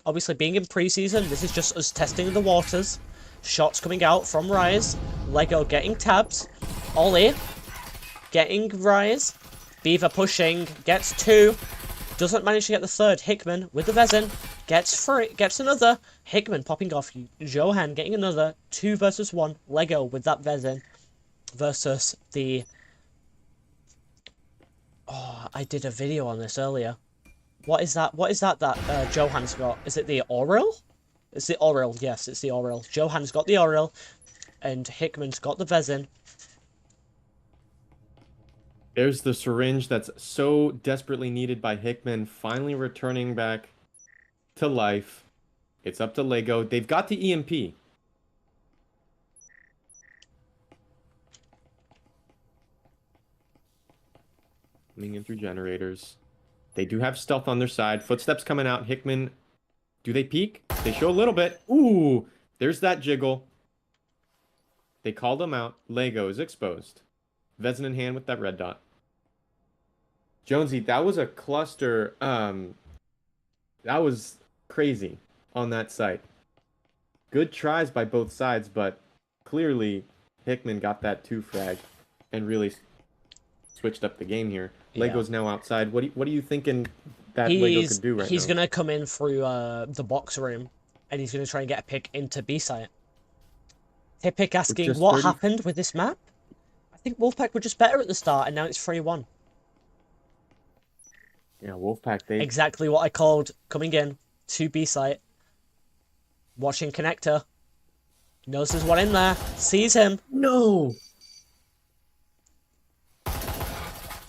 Obviously, being in preseason, this is just us testing the waters. Shots coming out from Rise. Lego getting tabs. Ollie getting Rise. Beaver pushing. Gets 2. Doesn't manage to get the 3rd. Hickman with the Vezin. Gets 3. Gets another. Hickman popping off. Johan getting another. 2 versus 1. Lego with that Vezin. Versus the... Oh, I did a video on this earlier. What is that? What is that Johan's got? Is it the Oriel? It's the Oriel, yes, it's the Oriel. Johan's got the Oriel, and Hickman's got the Vezin. There's the syringe that's so desperately needed by Hickman, finally returning back to life. It's up to Lego. They've got the EMP. Coming in through generators. They do have stealth on their side. Footsteps coming out. Hickman. Do they peek? They show a little bit. Ooh, there's that jiggle. They called him out. Lego is exposed. Vezin in hand with that red dot. Jonesy, that was a cluster. That was crazy on that site. Good tries by both sides, but clearly Hickman got that 2 frag and really switched up the game here. Lego's now outside. What are you thinking that Lego could do right now? He's going to come in through the box room, and he's going to try and get a pick into B site. Tipic asking, what happened with this map? I think Wolfpack were just better at the start, and now it's 3-1. Yeah, Wolfpack, they... Exactly what I called coming in to B site. Watching connector. Knows there's one in there. Sees him. No!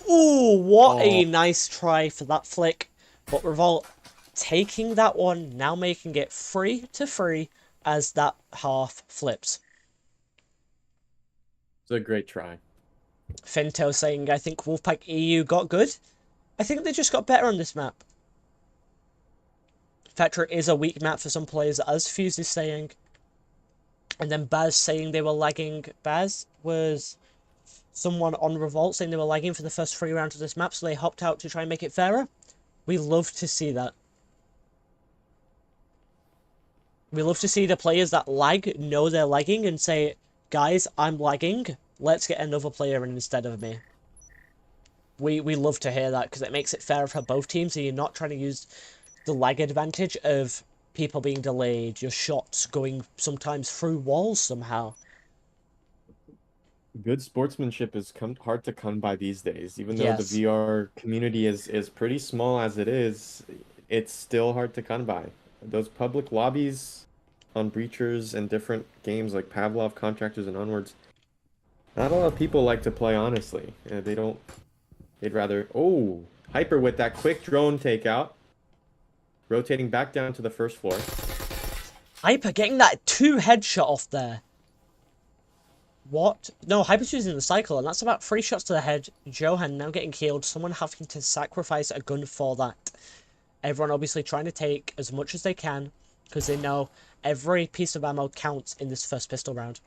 Ooh, what a nice try for that flick. But Revolt taking that one, now making it 3-3 as that half flips. It's a great try. Finto saying, I think Wolfpack EU got good. I think they just got better on this map. Fetra is a weak map for some players, as Fuse is saying. And then Baz saying they were lagging. Baz was someone on Revolt saying they were lagging for the first 3 rounds of this map, so they hopped out to try and make it fairer. We love to see that. We love to see the players that lag know they're lagging and say, guys, I'm lagging. Let's get another player in instead of me. We love to hear that because it makes it fairer for both teams, and you're not trying to use the lag advantage of people being delayed, your shots going sometimes through walls somehow. Good sportsmanship is hard to come by these days. Even though the VR community is pretty small as it is, it's still hard to come by. Those public lobbies on Breachers and different games like Pavlov, Contractors, and onwards, not a lot of people like to play, honestly. They'd rather... Oh, Hyper with that quick drone takeout. Rotating back down to the first floor. Hyper getting that 2 headshot off there. What? No, Hyper's using the cycle, and that's about 3 shots to the head. Johan now getting killed. Someone having to sacrifice a gun for that. Everyone obviously trying to take as much as they can, because they know every piece of ammo counts in this first pistol round.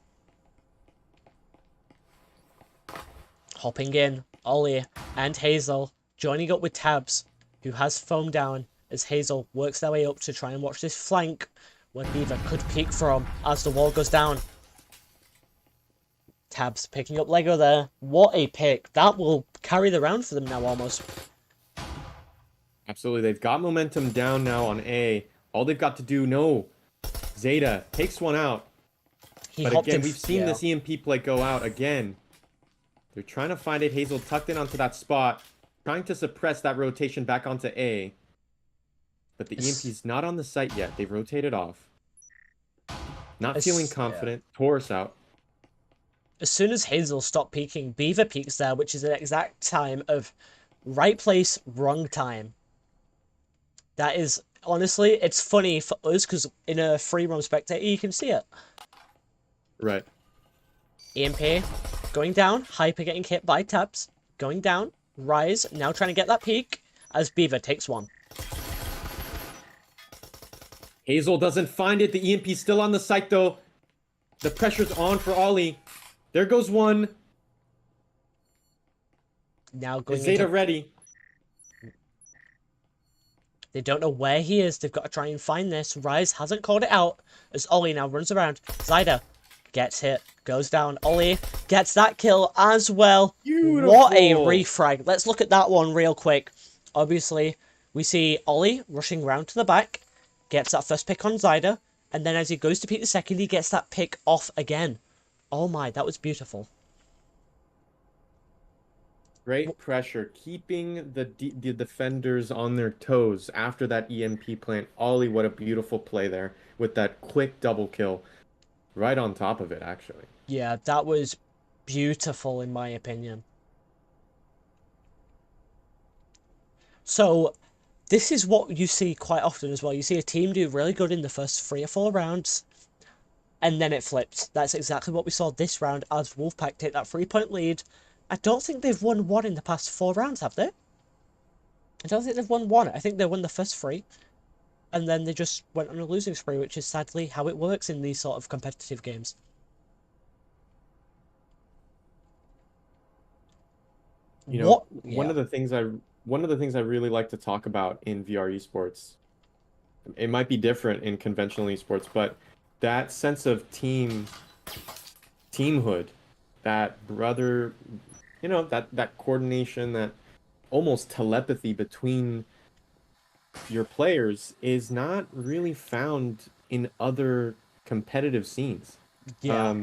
Hopping in, Ollie and Hazel joining up with Tabs, who has foam down, as Hazel works their way up to try and watch this flank, where Beaver could peek from as the wall goes down. Tabs picking up Lego there. What a pick. That will carry the round for them now almost. Absolutely. They've got momentum down now on A. All they've got to do... No. Zeta takes one out. But again, we've seen this EMP play go out again. They're trying to find it. Hazel tucked in onto that spot. Trying to suppress that rotation back onto A. But the EMP's not on the site yet. They've rotated off. Not feeling confident. Taurus out. As soon as Hazel stopped peeking, Beaver peeks there, which is an exact time of right place, wrong time. That is, honestly, it's funny for us, because in a free roam spectator, you can see it. Right. EMP going down, Hyper getting hit by Tabs, going down, Rise, now trying to get that peek, as Beaver takes one. Hazel doesn't find it. The EMP's still on the site, though. The pressure's on for Ollie. There goes one. Now going Is Zeta into... ready? They don't know where he is. They've got to try and find this. Rise hasn't called it out as Ollie now runs around. Zyda gets hit, goes down. Ollie gets that kill as well. Beautiful. What a refrag. Let's look at that one real quick. Obviously, we see Ollie rushing round to the back, gets that first pick on Zyda, and then as he goes to pick the second, he gets that pick off again. Oh my, that was beautiful. Great pressure, keeping the defenders on their toes after that EMP plant. Ollie, what a beautiful play there with that quick double kill. Right on top of it, actually. Yeah, that was beautiful in my opinion. So, this is what you see quite often as well. You see a team do really good in the first 3 or 4 rounds, and then it flips. That's exactly what we saw this round as Wolfpack take that 3-point lead. I don't think they've won one in the past 4 rounds, have they? I don't think they've won one. I think they won the first 3, and then they just went on a losing spree, which is sadly how it works in these sort of competitive games. You know, one of the things I really like to talk about in VR esports, it might be different in conventional esports, but that sense of teamhood, that brother, you know, that coordination, that almost telepathy between your players is not really found in other competitive scenes. Yeah.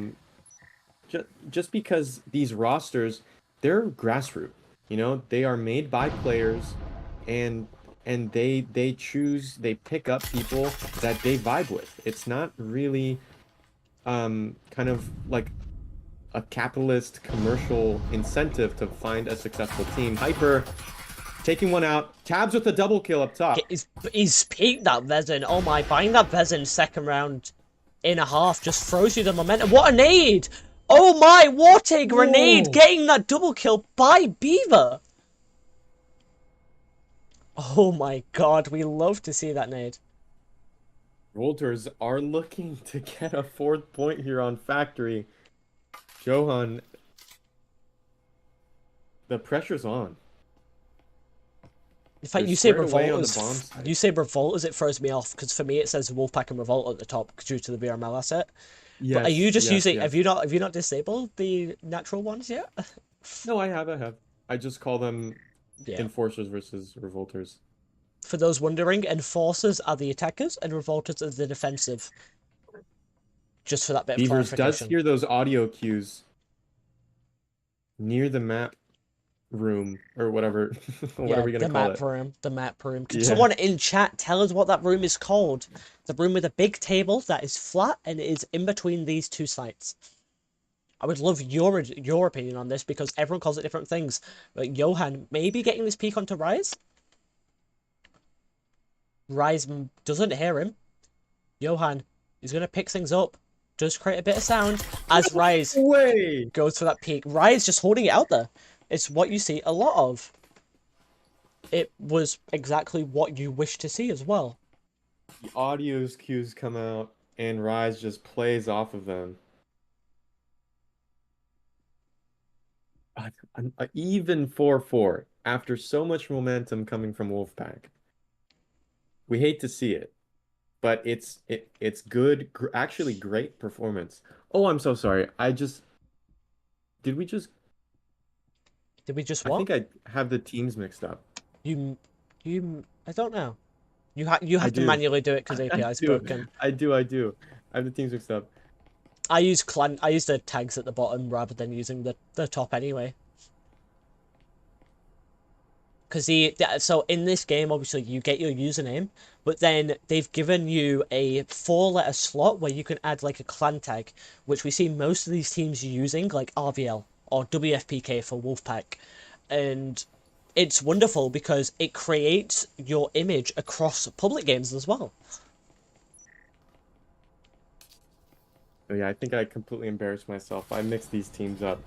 Just because these rosters, they're grassroots, you know, they are made by players, and they choose, they pick up people that they vibe with. It's not really kind of like a capitalist commercial incentive to find a successful team. Hyper taking one out. Tabs with a double kill up top. He's peaked that Vezin. Oh my, buying that Vezin second round in a half just throws you the momentum. What a nade! Oh my, what a grenade! Whoa. Getting that double kill by Beaver! Oh my god, we love to see that nade. Revolters are looking to get a 4th point here on Factory. Johan, the pressure's on. In fact, They're you say squared away Revolt on the as bomb side. you say Revolt as it throws me off because for me it says Wolfpack and Revolt at the top due to the VRML asset. Yes, But are you just yes, using? yes. Have you not disabled the natural ones yet? No, I have. I just call them Yeah. Enforcers versus Revolters. For those wondering, Enforcers are the attackers and Revolters are the defensive. Just for that bit of Beavers does clarification. hear those audio cues near the map room or whatever. What are we gonna call it? The map room. Can Yeah. someone in chat tell us what that room is called? The room with a big table that is flat and is in between these 2 sites. I would love your opinion on this because everyone calls it different things. But Johan, maybe getting this peek onto Rise? Rise doesn't hear him. Johan, he's going to pick things up. Does create a bit of sound as Rise goes for that peek. Rise just holding it out there. It's what you see a lot of. It was exactly what you wish to see as well. The audio cues come out and Rise just plays off of them. An even 4-4 after so much momentum coming from Wolfpack. We hate to see it, but it's good, actually great performance. Oh, I'm so sorry. Did we just what? I think I have the teams mixed up. I don't know. You have to manually do it because API is broken. I do. I have the teams mixed up. I use the tags at the bottom rather than using the top anyway. Because so in this game, obviously, you get your username, but then they've given you a 4-letter slot where you can add like a clan tag, which we see most of these teams using, like RVL or WFPK for Wolfpack. And it's wonderful because it creates your image across public games as well. Oh, yeah, I think I completely embarrassed myself. I mixed these teams up.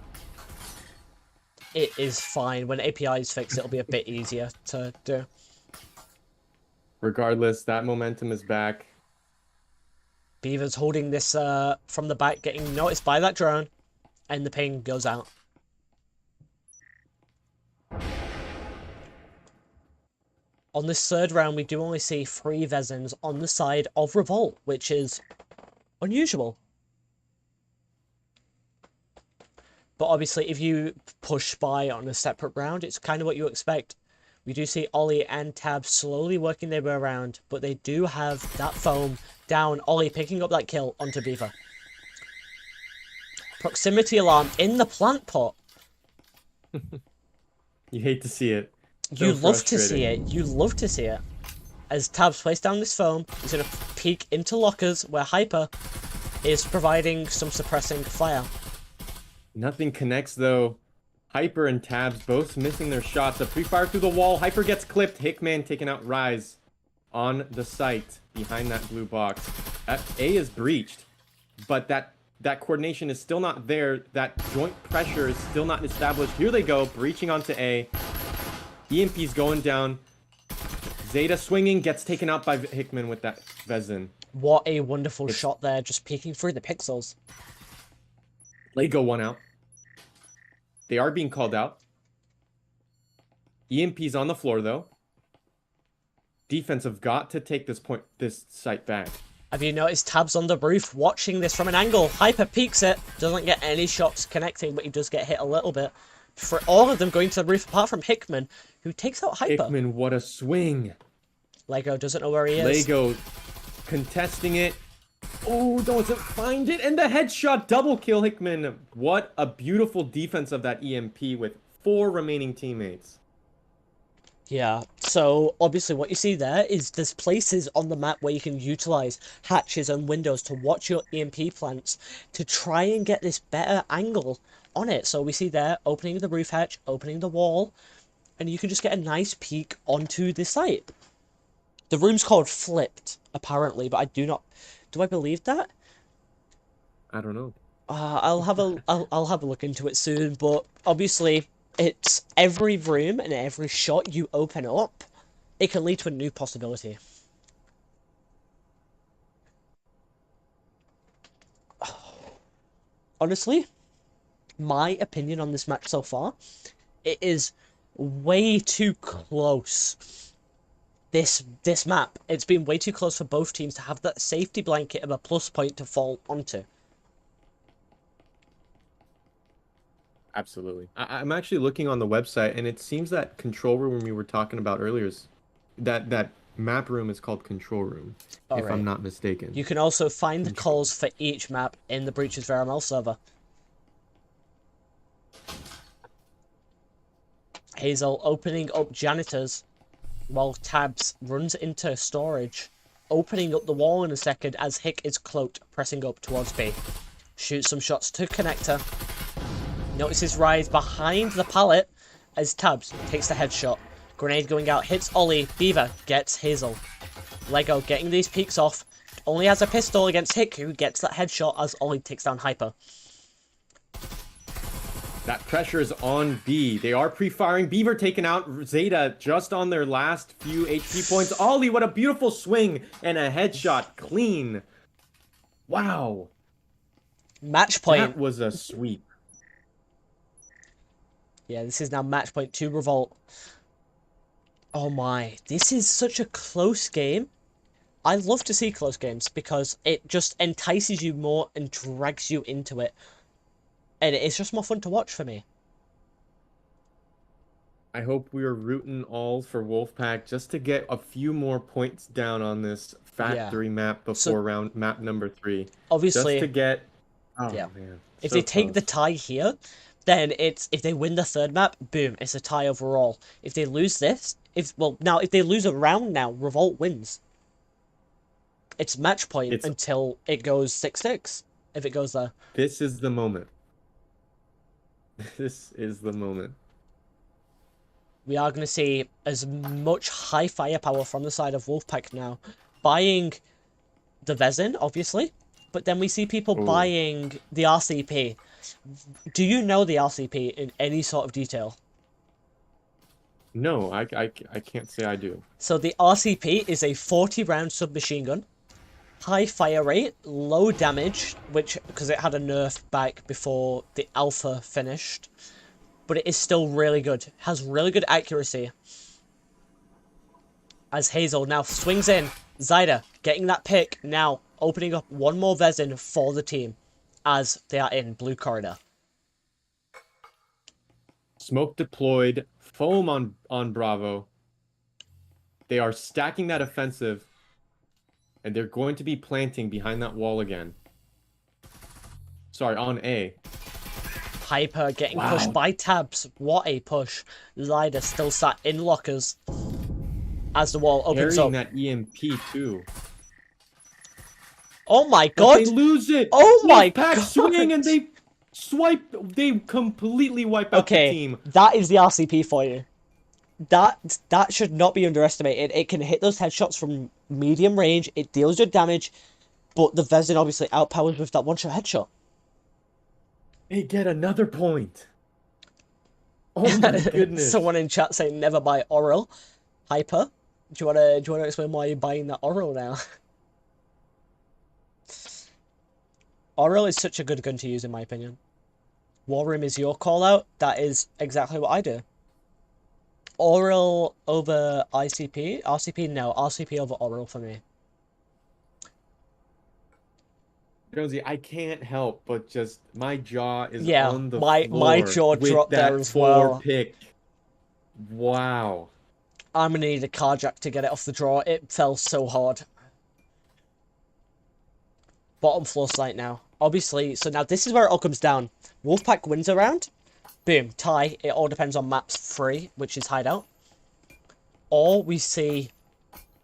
It is fine. When API is fixed, it'll be a bit easier to do. Regardless, that momentum is back. Beaver's holding this from the back, getting noticed by that drone, and the ping goes out. On this third round, we do only see 3 Vezins on the side of Revolt, which is unusual. But obviously, if you push by on a separate round, it's kind of what you expect. We do see Ollie and Tab slowly working their way around, but they do have that foam down. Ollie picking up that kill onto Beaver. Proximity alarm in the plant pot. You hate to see it. You love to see it. You love to see it. As Tabs placed down this foam, he's going to peek into lockers where Hyper is providing some suppressing fire. Nothing connects though. Hyper and Tabs both missing their shots. A pre-fire through the wall. Hyper gets clipped. Hickman taking out Rise on the site behind that blue box. A is breached, but that coordination is still not there. That joint pressure is still not established. Here they go, breaching onto A. EMP's going down. Zeta swinging, gets taken out by Hickman with that Vezin. What a wonderful shot there, just peeking through the pixels. Lego one out. They are being called out. EMP's on the floor though. Defense have got to take this site back. Have you noticed Tabs on the roof watching this from an angle? Hyper peeks it, doesn't get any shots connecting, but he does get hit a little bit. For all of them going to the roof, apart from Hickman, who takes out Hyper. Hickman, what a swing. Lego doesn't know where he is. Lego contesting it. Oh, doesn't find it. And the headshot double kill Hickman. What a beautiful defense of that EMP with 4 remaining teammates. Yeah, so obviously what you see there is there's places on the map where you can utilize hatches and windows to watch your EMP plants to try and get this better angle on it. So we see there opening the roof hatch, opening the wall, and you can just get a nice peek onto the site. The room's called Flipped, apparently, but do I believe that? I don't know. I'll have a look into it soon, but obviously it's every room and every shot you open up, it can lead to a new possibility. Honestly, my opinion on this match so far, it is way too close. This map, it's been way too close for both teams to have that safety blanket of a plus point to fall onto. Absolutely. I'm actually looking on the website, and it seems that control room we were talking about earlier is that map room is called control room, if I'm not mistaken. You can also find the calls for each map in the Breaches VRML server. Hazel opening up janitors while Tabs runs into storage, opening up the wall in a second as Hick is cloaked, pressing up towards B. Shoots some shots to connector. Notices Rise behind the pallet as Tabs takes the headshot. Grenade going out, hits Ollie. Beaver gets Hazel. Lego getting these peaks off. Only has a pistol against Hick, who gets that headshot as Ollie takes down Hyper. That pressure is on B. They are pre-firing. Beaver taken out. Zeta just on their last few HP points. Ollie, what a beautiful swing and a headshot. Clean. Wow. Match point. That was a sweep. Yeah, this is now match point to Revolt. Oh my, this is such a close game. I love to see close games because it just entices you more and drags you into it. And it's just more fun to watch for me. I hope we are rooting all for Wolfpack just to get a few more points down on this factory map before map number 3. Obviously, just to get... Oh, yeah. Man. If So they take close. the tie here, then if they win the third map, boom, it's a tie overall. If they lose this, if they lose a round now, Revolt wins. It's match point until it goes 6-6, if it goes there. This is the moment. This is the moment. We are going to see as much high firepower from the side of Wolfpack now. Buying the Vezin, obviously, but then we see people buying the RCP. Do you know the RCP in any sort of detail? No, I can't say I do. So the RCP is a 40-round submachine gun. High fire rate, low damage, which, because it had a nerf back before the alpha finished, but it is still really good. Has really good accuracy. As Hazel now swings in, Zyda getting that pick, now opening up one more Vezin for the team as they are in blue corridor. Smoke deployed, foam on Bravo. They are stacking that offensive, and they're going to be planting behind that wall again. Sorry, on A. Hyper getting pushed by Tabs. What a push. Zyda still sat in lockers as the wall opens Carrying up. that EMP too. Oh my But god! they lose it! Oh my Wolfpack god! swing and they completely wipe out the team. That is the RCP for you. That should not be underestimated. It can hit those headshots from medium range, it deals good damage, but the Vezin obviously outpowers with that one-shot headshot. They get another point. Oh my goodness. Someone in chat saying never buy Oral. Hyper, do you wanna explain why you're buying that Oral now? Oral is such a good gun to use in my opinion. War Room is your call out. That is exactly what I do. Oral over ICP? RCP? No, RCP over Oral for me. Jonesy, I can't help but just my jaw is on the my floor jaw with dropped that there as four well. pick. Wow. I'm gonna need a carjack to get it off the draw. It fell so hard. Bottom floor site now. Obviously, so now this is where it all comes down. Wolfpack wins a round. Boom, tie. It all depends on maps 3, which is hideout. Or we see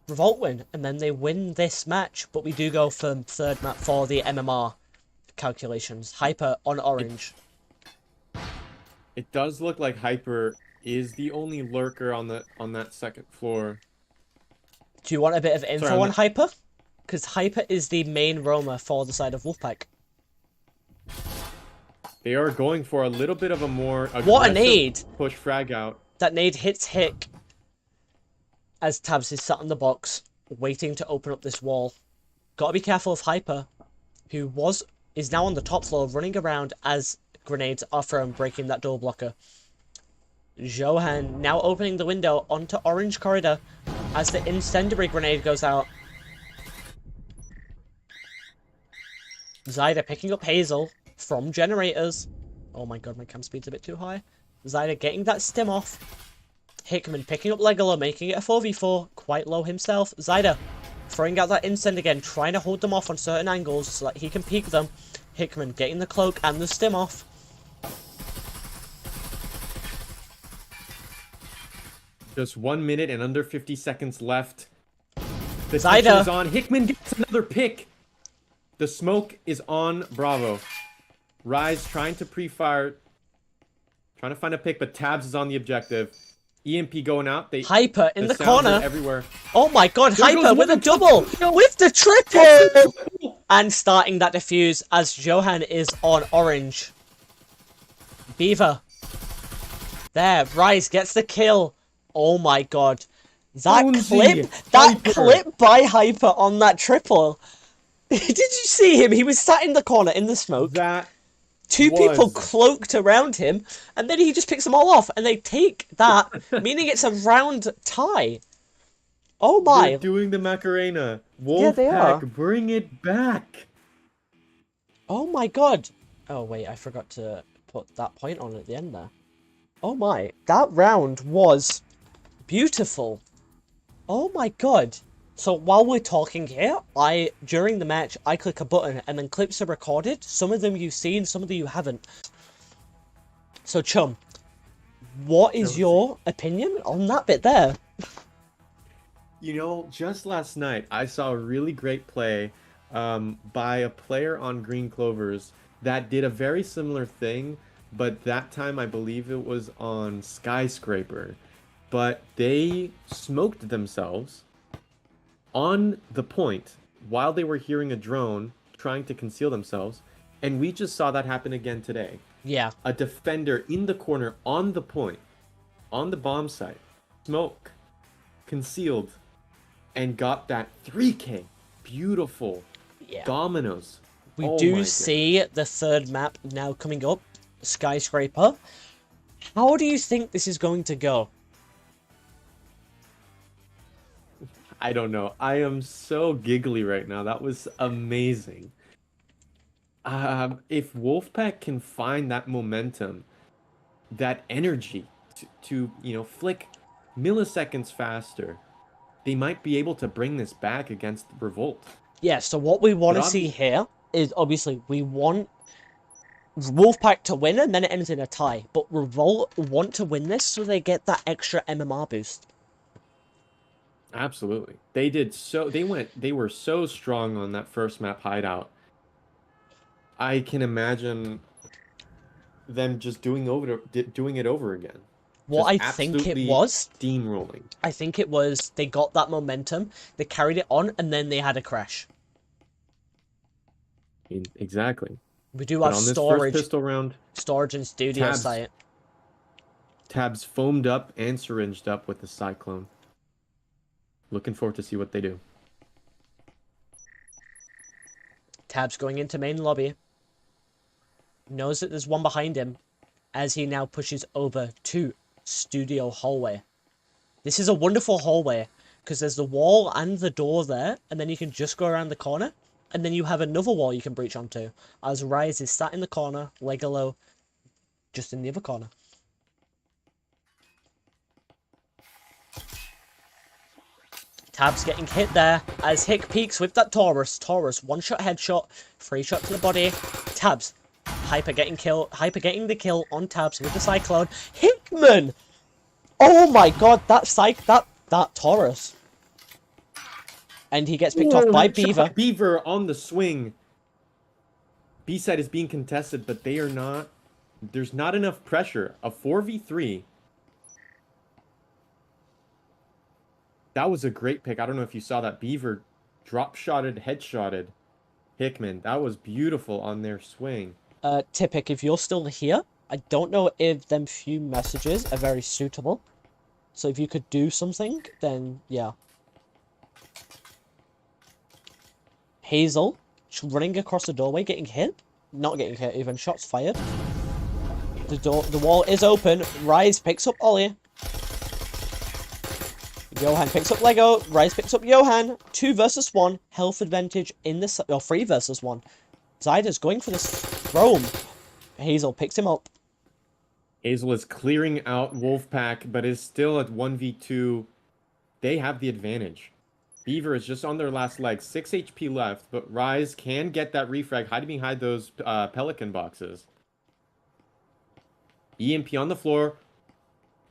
Revolt win, and then they win this match, but we do go for third map for the MMR calculations. Hyper on orange. It does look like Hyper is the only lurker on that second floor. Do you want a bit of info Sorry, on Hyper? Because Hyper is the main roamer for the side of Wolfpack. They are going for a little bit of a more aggressive What a nade! Push frag out. That nade hits Hick as Tabs is sat on the box, waiting to open up this wall. Gotta be careful of Hyper, who is now on the top floor, running around as grenades are thrown, breaking that door blocker. Johan now opening the window onto orange corridor as the incendiary grenade goes out. Zyda picking up Hazel from generators. Oh my god, my cam speed's a bit too high. Zyda getting that stim off. Hickman picking up Legola, making it a 4v4. Quite low himself. Zyda throwing out that incend again, trying to hold them off on certain angles so that he can peek them. Hickman getting the cloak and the stim off. Just 1 minute and under 50 seconds left. The Zyda tension is on. Hickman gets another pick. The smoke is on Bravo. Rise trying to pre-fire. Trying to find a pick, but Tabs is on the objective. EMP going out. Hyper in the sounds corner. are everywhere. Oh my god, There Hyper goes with a one. double! With the triple! And starting that defuse as Johan is on orange. Beaver. There, Rise gets the kill. Oh my god. That Jonesy, clip by Hyper on that triple. Did you see him? He was sat in the corner in the smoke. Two people cloaked around him, and then he just picks them all off, and they take that, meaning it's a round tie. Oh my. They're doing the Macarena. Yeah, they are. Wolfpack, bring it back. Oh my god. Oh wait, I forgot to put that point on at the end there. Oh my. That round was beautiful. Oh my god. So while we're talking here, during the match, I click a button and then clips are recorded. Some of them you've seen, some of them you haven't. So Chum, what is your opinion on that bit there? You know, just last night, I saw a really great play by a player on Green Clovers that did a very similar thing, but that time I believe it was on Skyscraper. But they smoked themselves on the point while they were hearing a drone trying to conceal themselves, and we just saw that happen again today. Yeah. A defender in the corner on the point, on the bomb site, smoke, concealed, and got that 3K. beautiful Yeah. dominoes. We Oh my do goodness. see the third map now coming up, Skyscraper. How do you think this is going to go? I don't know. I am so giggly right now. That was amazing. If Wolfpack can find that momentum, that energy to flick milliseconds faster, they might be able to bring this back against Revolt. Yeah, so what we want But to see obviously, here is obviously we want Wolfpack to win and then it ends in a tie. But Revolt want to win this so they get that extra MMR boost. absolutely, they were so strong on that first map hideout. I can imagine them just doing it over again. What Just I think it absolutely was, steamrolling. I think it was they got that momentum, they carried it on, and then they had a crash. Exactly. We do But have on this first storage, pistol round, storage and studio Tabs site. Tabs foamed up and syringed up with the Cyclone. Looking forward to see what they do. Tabs going into main lobby. Knows that there's one behind him as he now pushes over to studio hallway. This is a wonderful hallway because there's the wall and the door there, and then you can just go around the corner, and then you have another wall you can breach onto. As Rise is sat in the corner, Legalo just in the other corner. Tabs getting hit there as Hick peeks with that Taurus. Taurus, one shot headshot, 3-shot to the body. Tabs, Hyper getting the kill on Tabs with the Cyclone. Hickman! Oh my god, that Taurus. And he gets picked off by Headshot Beaver. Beaver on the swing. B side is being contested, but they are not. There's not enough pressure. A 4v3. That was a great pick. I don't know if you saw that. Beaver drop-shotted, headshotted Hickman. That was beautiful on their swing. Tipic, if you're still here, I don't know if them few messages are very suitable. So if you could do something, then yeah. Hazel running across the doorway, getting hit. Not getting hit, even shots fired. The wall is open. Rise picks up Ollie. Johan picks up Lego. Rise picks up Johan. 2 versus 1. Health advantage in this. Or 3 versus 1. Zyda's going for this throne. Hazel picks him up. Hazel is clearing out Wolfpack, but is still at 1v2. They have the advantage. Beaver is just on their last leg. 6 HP left, but Rise can get that refrag hiding behind those Pelican boxes. EMP on the floor.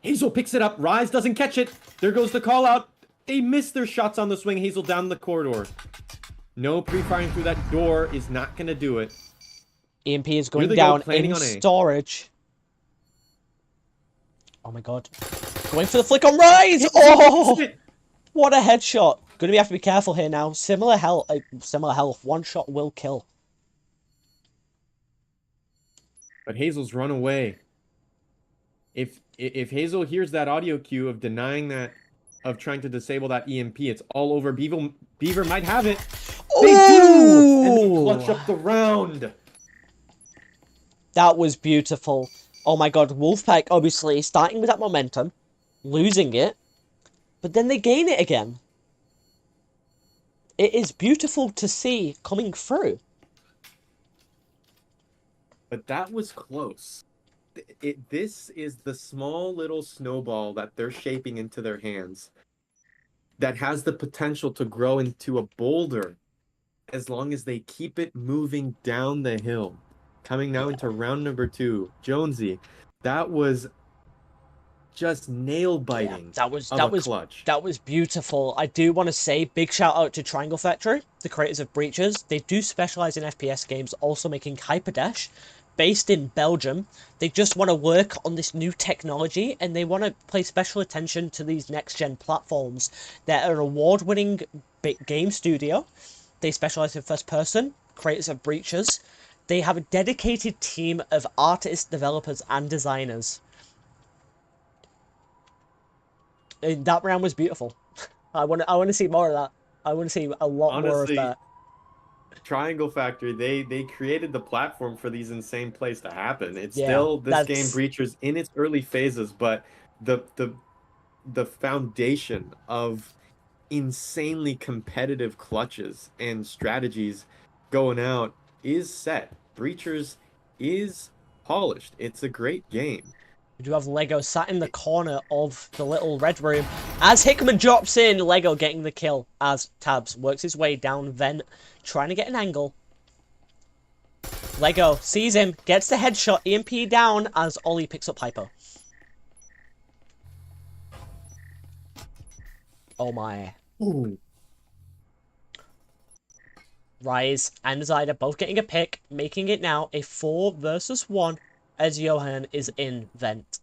Hazel picks it up. Rise doesn't catch it. There goes the call out. They missed their shots on the swing. Hazel down the corridor. No pre-firing through that door is not going to do it. EMP is going Here they down go, planning in on A. storage. Oh my god. Going for the flick on Rise! Oh! What a headshot. Gonna have to be careful here now. Similar health. One shot will kill. But Hazel's run away. If Hazel hears that audio cue of denying that, of trying to disable that EMP, it's all over. Beaver might have it. They do! And they clutch up the round. That was beautiful. Oh my god, Wolfpack obviously starting with that momentum, losing it, but then they gain it again. It is beautiful to see coming through. But that was close. This is the small little snowball that they're shaping into their hands that has the potential to grow into a boulder as long as they keep it moving down the hill. Coming now into round number 2. Jonesy, that was just nail biting. That was beautiful. I do want to say big shout out to Triangle Factory, the creators of Breaches. They do specialize in FPS games, also making Hyperdash, based in Belgium. They just want to work on this new technology and they want to pay special attention to these next gen platforms. They're an award-winning game studio. They specialize in first person, creators of Breaches. They have a dedicated team of artists, developers, and designers. That round was beautiful. I want to see more of that. I want to see a lot more of Honestly, that. Triangle Factory, they created the platform for these insane plays to happen. It's Yeah, still this game that's Breachers in its early phases, but the the the foundation of insanely competitive clutches and strategies going out is set. Breachers is polished. It's a great game. we do have Lego sat in the corner of the little red room. As Hickman drops in, Lego getting the kill as Tabs works his way down vent, trying to get an angle. Lego sees him, gets the headshot, EMP down as Ollie picks up Hyper. Oh my. Ooh. Rise and Zyda both getting a pick, making it now a 4 versus 1 as Johan is in vent.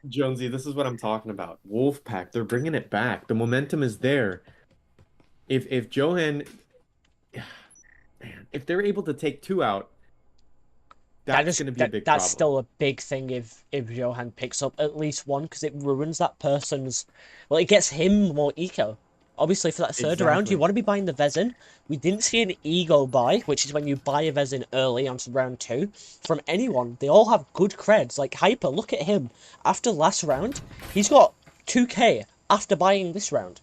Jonesy, this is what I'm talking about. Wolfpack, they're bringing it back. The momentum is there. If Johan, man, if they're able to take 2 out, that's going to be a big That's problem. still a big thing if Johan picks up at least one, because it ruins that person's. Well, it gets him more eco. Obviously, for that third round, you Exactly. want to be buying the Vezin. We didn't see an ego buy, which is when you buy a Vezin early onto round 2 from anyone. They all have good creds. Like Hyper, look at him. After last round, he's got 2k after buying this round.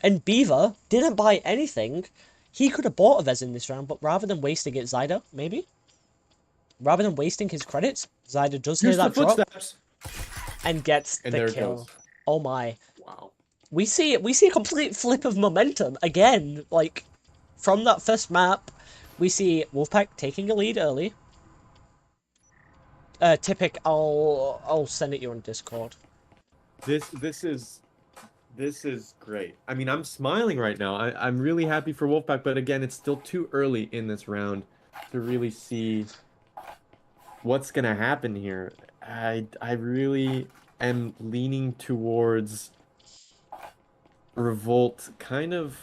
And Beaver didn't buy anything. He could have bought a Vezin this round, but rather than wasting it, Zyda, maybe? Rather than wasting his credits, Zyda does hear Here's the that drop footsteps. and gets And the there it kill. goes. Oh my. Wow. We see a complete flip of momentum again. Like from that first map, we see Wolfpack taking a lead early. Typic, I'll send it you on Discord. This is great. I mean, I'm smiling right now. I'm really happy for Wolfpack, but again, it's still too early in this round to really see what's gonna happen here. I really am leaning towards Revolt kind of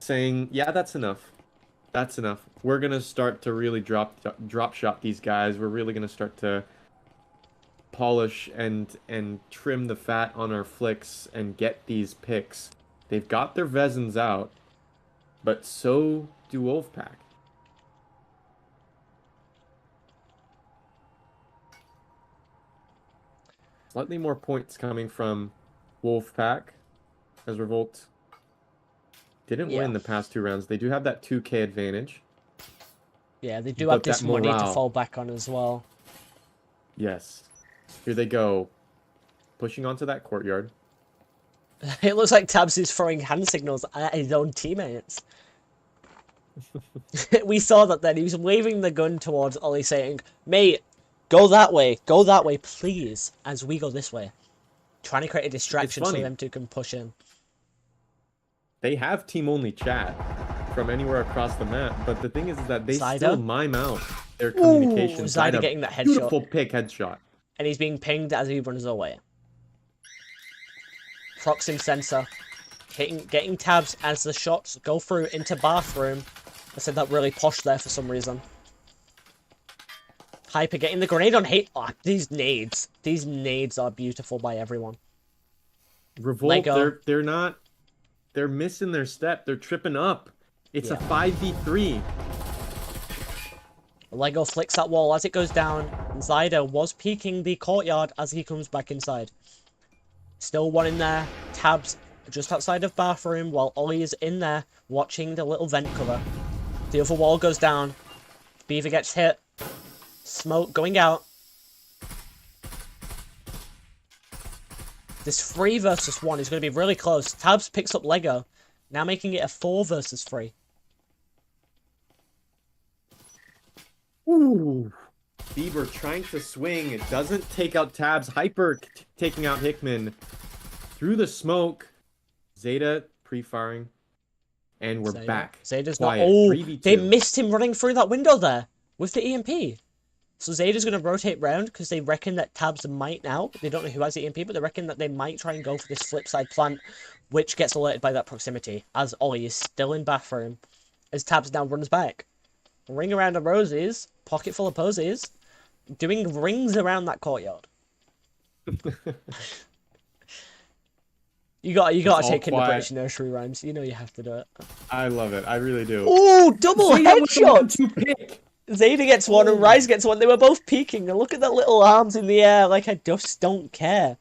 saying, yeah, that's enough. That's enough. We're gonna start to really drop shot these guys. We're really gonna start to polish and trim the fat on our flicks and get these picks. They've got their Vezins out, but so do Wolfpack. Slightly more points coming from Wolfpack as Revolt didn't Yeah. win the past 2 rounds. They do have that 2k advantage. Yeah, they do have But this that money to morale. fall back on as well. Yes. Here they go. Pushing onto that courtyard. It looks like Tabs is throwing hand signals at his own teammates. We saw that then. He was waving the gun towards Ollie saying, mate, go that way, please, as we go this way. Trying to create a distraction so funny. them two can push in. They have team-only chat from anywhere across the map, but the thing is that they Zyda? still mime out their communication. Zyda getting that headshot. Beautiful pick headshot. And he's being pinged as he runs away. Proxim sensor. Getting Tabs as the shots go through into bathroom. I said that really posh there for some reason. Hyper getting the grenade on hate. Oh, these nades. These nades are beautiful by everyone. Revolt, Lego. they're missing their step. They're tripping up. It's a 5v3. Lego flicks that wall as it goes down. Zyda was peeking the courtyard as he comes back inside. Still one in there. Tabs just outside of bathroom while Ollie is in there watching the little vent cover. The other wall goes down. Beaver gets hit. Smoke going out. This 3 versus 1 is going to be really close. Tabs picks up Lego, now making it a 4 versus 3. Ooh. Bieber trying to swing. It doesn't take out Tabs. Hyper taking out Hickman. Through the smoke. Zeta pre-firing. And we're back. Zeta's Quiet. not. Oh, 3v2. they missed him running through that window there with the EMP. So Zeta's going to rotate round because they reckon that Tabs might now. They don't know who has the EMP, but they reckon that they might try and go for this flip side plant, which gets alerted by that proximity. As Ollie is still in bathroom, as Tabs now runs back. Ring around the roses, pocket full of posies, doing rings around that courtyard. you gotta all take in the quiet. British nursery rhymes. You know you have to do it. I love it. I really do. Oh, double Zeta with the headshots! 1-2 pick. Zeta gets one and Oh. Rise gets one. They were both peeking. And look at that little arms in the air. Like, I just don't care.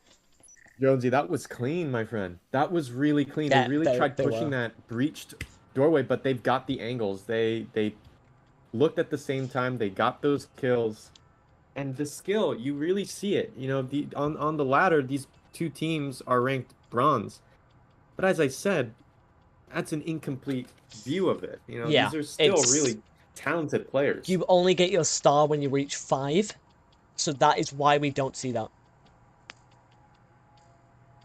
Jonesy, that was clean, my friend. That was really clean. They Yeah, really tried they pushing were. that breached doorway, but they've got the angles. They looked at the same time. They got those kills, and the skill, you really see it. You know, the on the ladder, these two teams are ranked bronze. But as I said, that's an incomplete view of it. You know, Yeah, these are still it's... really talented players. You only get your star when you reach 5. So that is why we don't see that.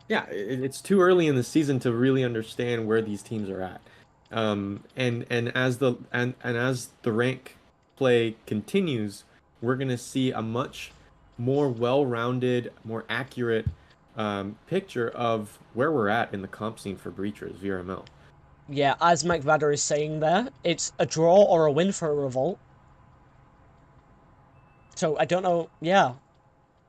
Yeah, it's too early in the season to really understand where these teams are at. And as the rank play continues, we're gonna see a much more well-rounded, more accurate picture of where we're at in the comp scene for Breachers VRML. Yeah, as McVadder is saying there, it's a draw or a win for a Revolt. So I don't know. Yeah,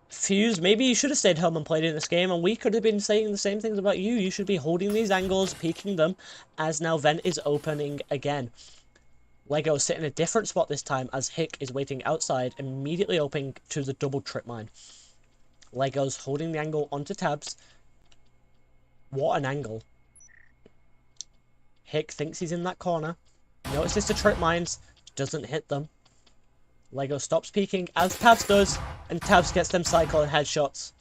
Fuse, maybe you should have stayed home and played in this game, and we could have been saying the same things about you. You should be holding these angles, peeking them, as now Vent is opening again. Lego sit in a different spot this time, as Hick is waiting outside, immediately opening to the double trip mine. Lego's holding the angle onto Tabs. What an angle. Hick thinks he's in that corner. Notices the trip mines, doesn't hit them. Lego stops peeking, as Tabs does, and Tabs gets them cycle and headshots.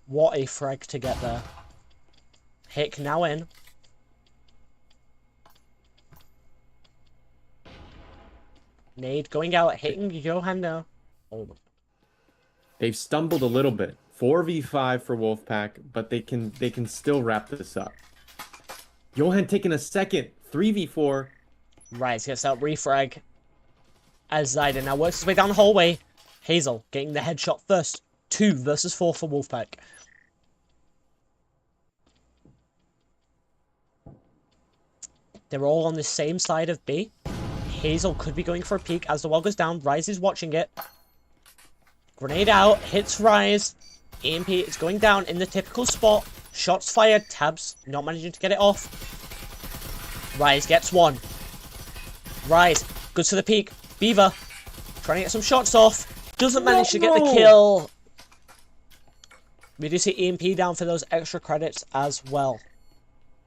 What a frag to get there. Hick now in. Nade going out, hitting Johan now. Oh. They've stumbled a little bit. 4v5 for Wolfpack, but they can still wrap this up. Johan taking a second. 3v4. Rise gets out refrag. As Zyder now works his way down the hallway. Hazel getting the headshot first. 2 versus 4 for Wolfpack. They're all on the same side of B. Hazel could be going for a peek as the wall goes down. Rise is watching it. Grenade out. Hits Rise. EMP is going down in the typical spot. Shots fired. Tabs not managing to get it off. Rise gets one. Rise goes for the peek. Beaver trying to get some shots off. Doesn't manage to get the kill. We do see EMP down for those extra credits as well.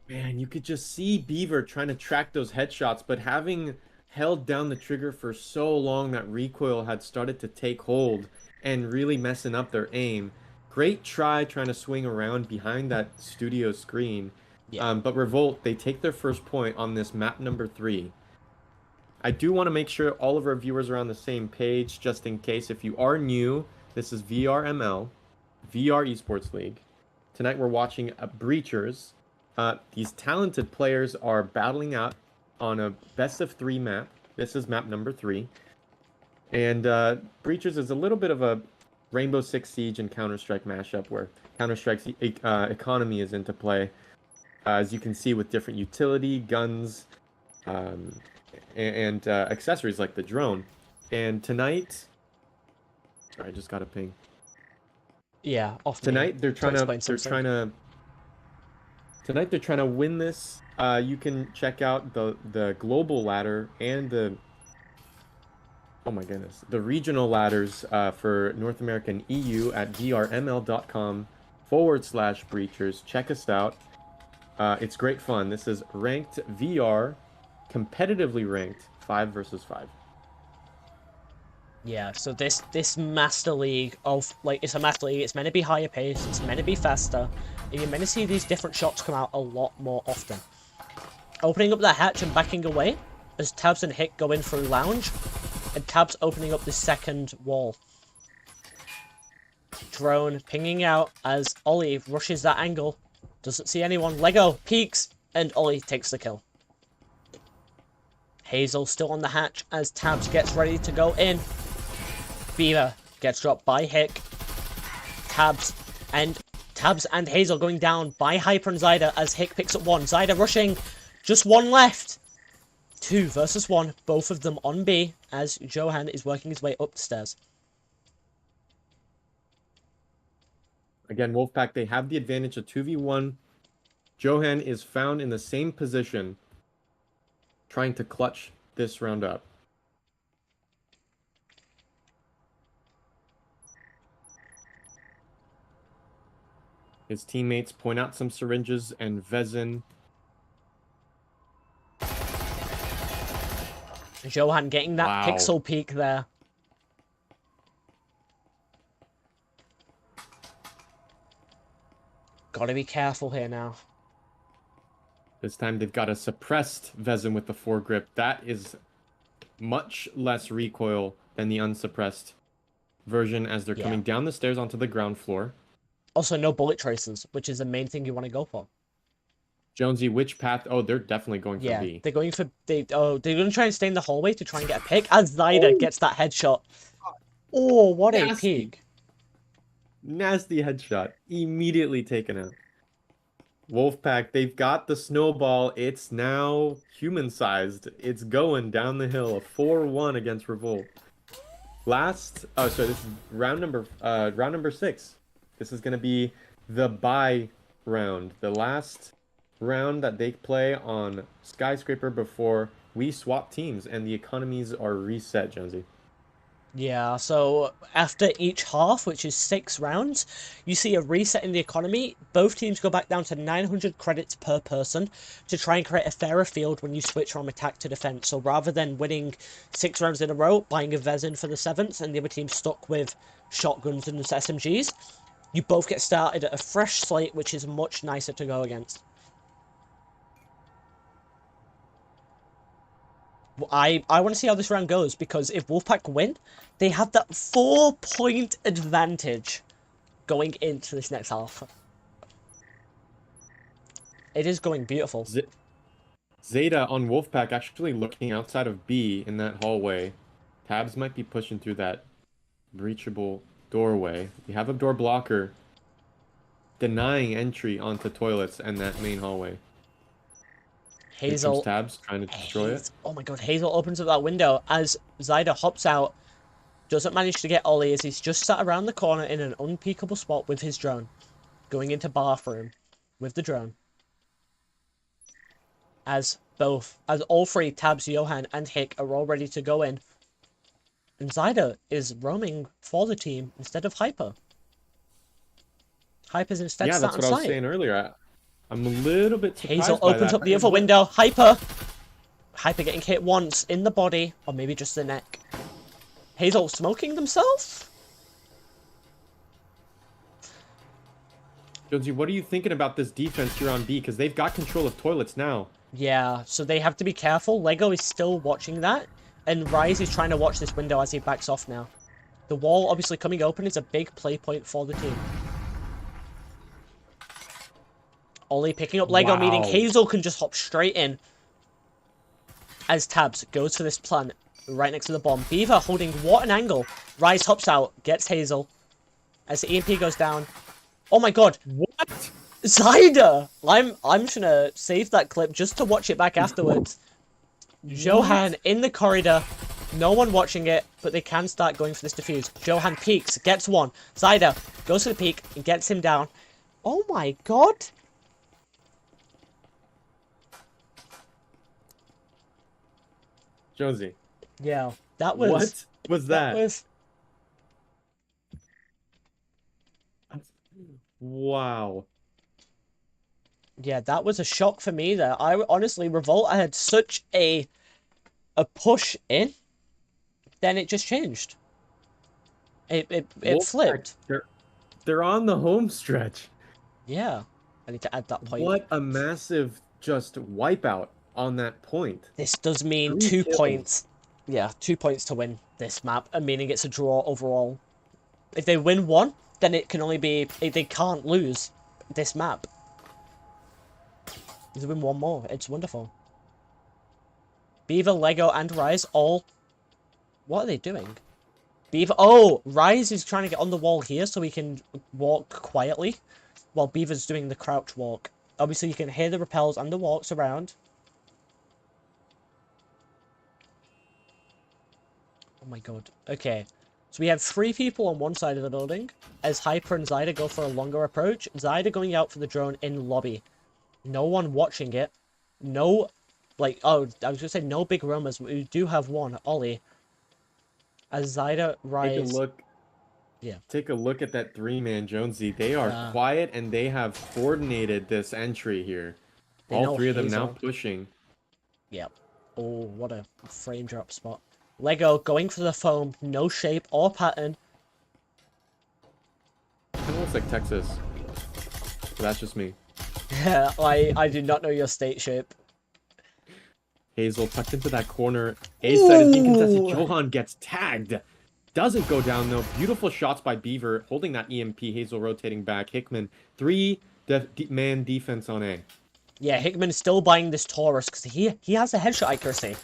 Man, you could just see Beaver trying to track those headshots, but having held down the trigger for so long that recoil had started to take hold and really messing up their aim. Great try trying to swing around behind that studio screen. Yeah. But Revolt, they take their first point on this map number 3. I do want to make sure all of our viewers are on the same page, just in case. If you are new, this is VRML, VR Esports League. Tonight we're watching Breachers. These talented players are battling out on a best of 3 map. This is map number 3. And Breachers is a little bit of a Rainbow Six Siege and Counter-Strike mashup where Counter-Strike's economy is into play. As you can see with different utility, guns, and accessories like the drone. And tonight... Sorry, I just got a ping. Yeah, off Tonight they're trying to win this. You can check out the global ladder and the the regional ladders for North America and EU at vrml.com/breachers. Check us out. It's great fun. This is ranked VR, competitively ranked 5 versus 5. Yeah, so this Master League of, like, it's a Master League, it's meant to be higher paced, it's meant to be faster, and you're meant to see these different shots come out a lot more often. Opening up that hatch and backing away, as Tabs and Hick go in through Lounge, and Tabs opening up the second wall. Drone pinging out as Ollie rushes that angle, doesn't see anyone, Lego peeks, and Ollie takes the kill. Hazel still on the hatch as Tabs gets ready to go in. Beaver gets dropped by Hick. Tabs and Hazel going down by Hyper and Zyder as Hick picks up one. Zyder rushing. Just one left. 2 versus 1. Both of them on B as Johan is working his way up the stairs. Again, Wolfpack, they have the advantage of 2v1 Johan is found in the same position, trying to clutch this round up. His teammates point out some syringes, and Vezin. Johan getting that Wow. pixel peek there. Gotta be careful here now. This time they've got a suppressed Vezin with the foregrip. That is much less recoil than the unsuppressed version as they're coming down the stairs onto the ground floor. Also, no bullet traces, which is the main thing you want to go for. Jonesy, which path? Oh, they're definitely going for B. They're going for they're going to try and stay in the hallway to try and get a pick as Zyda gets that headshot. Oh, what a peek! Nasty headshot, immediately taken out. Wolfpack, they've got the snowball. It's now human-sized. It's going down the hill. A 4-1 against Revolt. This is round number 6. This is gonna be the bye round, the last round that they play on Skyscraper before we swap teams and the economies are reset, Jonesy. Yeah, so after each half, which is 6 rounds, you see a reset in the economy. Both teams go back down to 900 credits per person to try and create a fairer field when you switch from attack to defense. So rather than winning 6 rounds in a row, buying a Vezin for the 7th, and the other team stuck with shotguns and SMGs, you both get started at a fresh slate, which is much nicer to go against. I want to see how this round goes, because if Wolfpack win, they have that 4-point advantage going into this next half. It is going beautiful. Zeta on Wolfpack actually looking outside of B in that hallway. Tabs might be pushing through that breachable doorway. We have a door blocker denying entry onto toilets and that main hallway. Hazel. Tabs trying to destroy it. Oh my god, Hazel opens up that window as Zyda hops out. Doesn't manage to get Ollie as he's just sat around the corner in an unpeekable spot with his drone. Going into bathroom with the drone. As all three, Tabs, Johan, and Hick, are all ready to go in. And Zyda is roaming for the team instead of Hyper. Hyper's instead sat on that's what I was saying earlier. I'm a little bit surprised. Hazel opens up the other window. Hyper getting hit once in the body, or maybe just the neck. Hazel smoking themselves? Jonesy, what are you thinking about this defense here on B? Because they've got control of toilets now. Yeah, so they have to be careful. Lego is still watching that, and Rise is trying to watch this window as he backs off now. The wall obviously coming open is a big play point for the team. Ollie picking up Lego, meaning Hazel can just hop straight in. As Tabs goes for this plant right next to the bomb. Beaver holding what an angle. Rise hops out, gets Hazel. As the EMP goes down. Oh my god. What? Zyda! I'm just gonna save that clip just to watch it back afterwards. Johan in the corridor. No one watching it, but they can start going for this defuse. Johan peeks, gets one. Zyda goes for the peek and gets him down. Oh my god. Jonesy. Yeah, that was... What was that? Wow. Yeah, that was a shock for me there. Honestly, Revolt, I had such a push in, then it just changed. It flipped. They're on the home stretch. Yeah, I need to add that point. What a massive just wipeout on that point. This does mean 2 points. Yeah, 2 points to win this map, and meaning it's a draw overall. If they win one, then it can only be... They can't lose this map. If they win one more, it's wonderful. Beaver, Lego, and Rise all... What are they doing? Beaver... Oh! Rise is trying to get on the wall here so he can walk quietly, while Beaver's doing the crouch walk. Obviously, you can hear the rappels and the walks around. Oh my god. Okay. So we have 3 people on one side of the building, as Hyper and Zyda go for a longer approach. Zyda going out for the drone in lobby. No one watching it. No, like, oh, I was gonna say no big rumors. We do have one, Ollie. As Zyda Take a Rise. look. Yeah. Take a look at that three-man Jonesy. They are Uh, quiet and they have coordinated this entry here. they All know three of them now Hazel. pushing. Yep. Oh, what a frame drop spot. Lego going for the foam. No shape or pattern. Kind of looks like Texas. But that's just me. Yeah, I do not know your state shape. Hazel tucked into that corner. A side is being contested. Ooh. Johan gets tagged. Doesn't go down though. Beautiful shots by Beaver holding that EMP. Hazel rotating back. Hickman, man defense on A. Yeah, Hickman is still buying this Taurus because he has a headshot accuracy.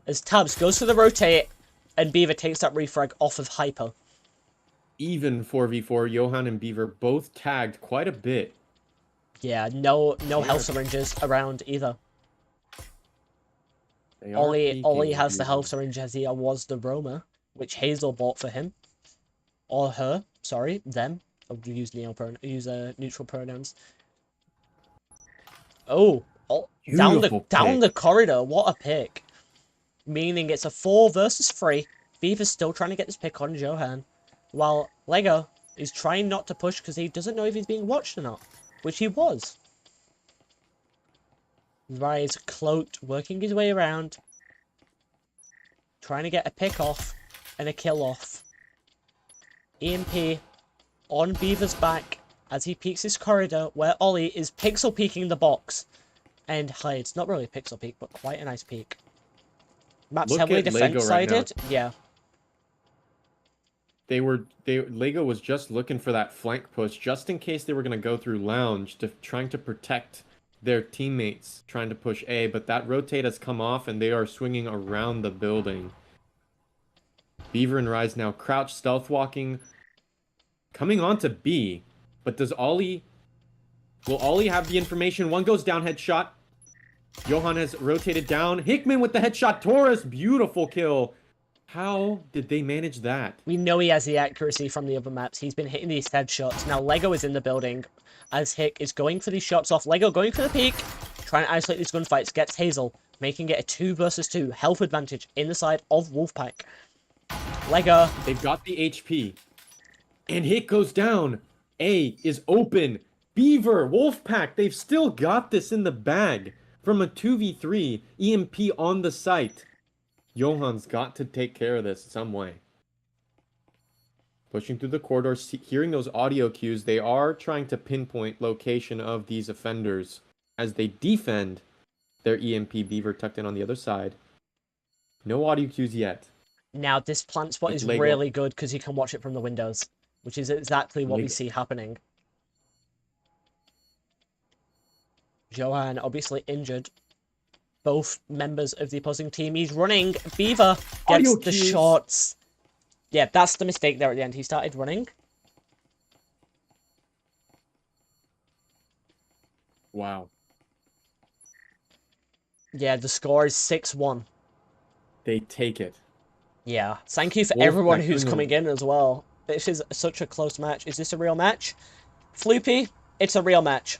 As Tabs goes for the rotate, and Beaver takes that refrag off of Hyper. Even 4v4, Johan and Beaver both tagged quite a bit. Yeah, no They health are- syringes around either. They are Ollie peeking, has the health Beaver. syringe as he was the Roma, which Hazel bought for him. Or her, sorry, them. I'll use neutral pronouns. Oh, down Beautiful the pick. corridor, what a pick. Meaning it's a 4 versus 3. Beaver's still trying to get this pick on Johan. While Lego is trying not to push because he doesn't know if he's being watched or not. Which he was. Rise cloaked, working his way around. Trying to get a pick off and a kill off. EMP on Beaver's back as he peeks his corridor where Ollie is pixel peeking the box. And hides. Not really a pixel peek, but quite a nice peek. Map's Look heavily at Lego right defense-sided. Yeah. Lego was just looking for that flank push just in case they were going to go through lounge trying to protect their teammates trying to push A, but that rotate has come off and they are swinging around the building. Beaver and Rise now crouch stealth walking coming on to B, but will Ollie have the information? One goes down, headshot. Johan has rotated down. Hickman with the headshot. Taurus, beautiful kill. How did they manage that? We know he has the accuracy from the other maps. He's been hitting these headshots. Now Lego is in the building as Hick is going for these shots off. Lego going for the peek. Trying to isolate these gunfights. Gets Hazel. Making it a 2 versus 2 health advantage in the side of Wolfpack. Lego. They've got the HP. And Hick goes down. A is open. Beaver, Wolfpack, they've still got this in the bag. From a 2v3, EMP on the site. Johan's got to take care of this some way. Pushing through the corridor, hearing those audio cues, they are trying to pinpoint location of these offenders as they defend their EMP. Beaver tucked in on the other side. No audio cues yet. Now this plant spot is Lego. really good because you can watch it from the windows. Which is exactly what we see happening. Johan obviously injured. Both members of the opposing team. He's running. Beaver gets Audio the cues. shots. Yeah, that's the mistake there at the end. He started running. Wow. Yeah, the score is 6-1. They take it. Yeah. Thank you for Wolfpack everyone who's doing coming in as well. This is such a close match. Is this a real match? Floopy, it's a real match.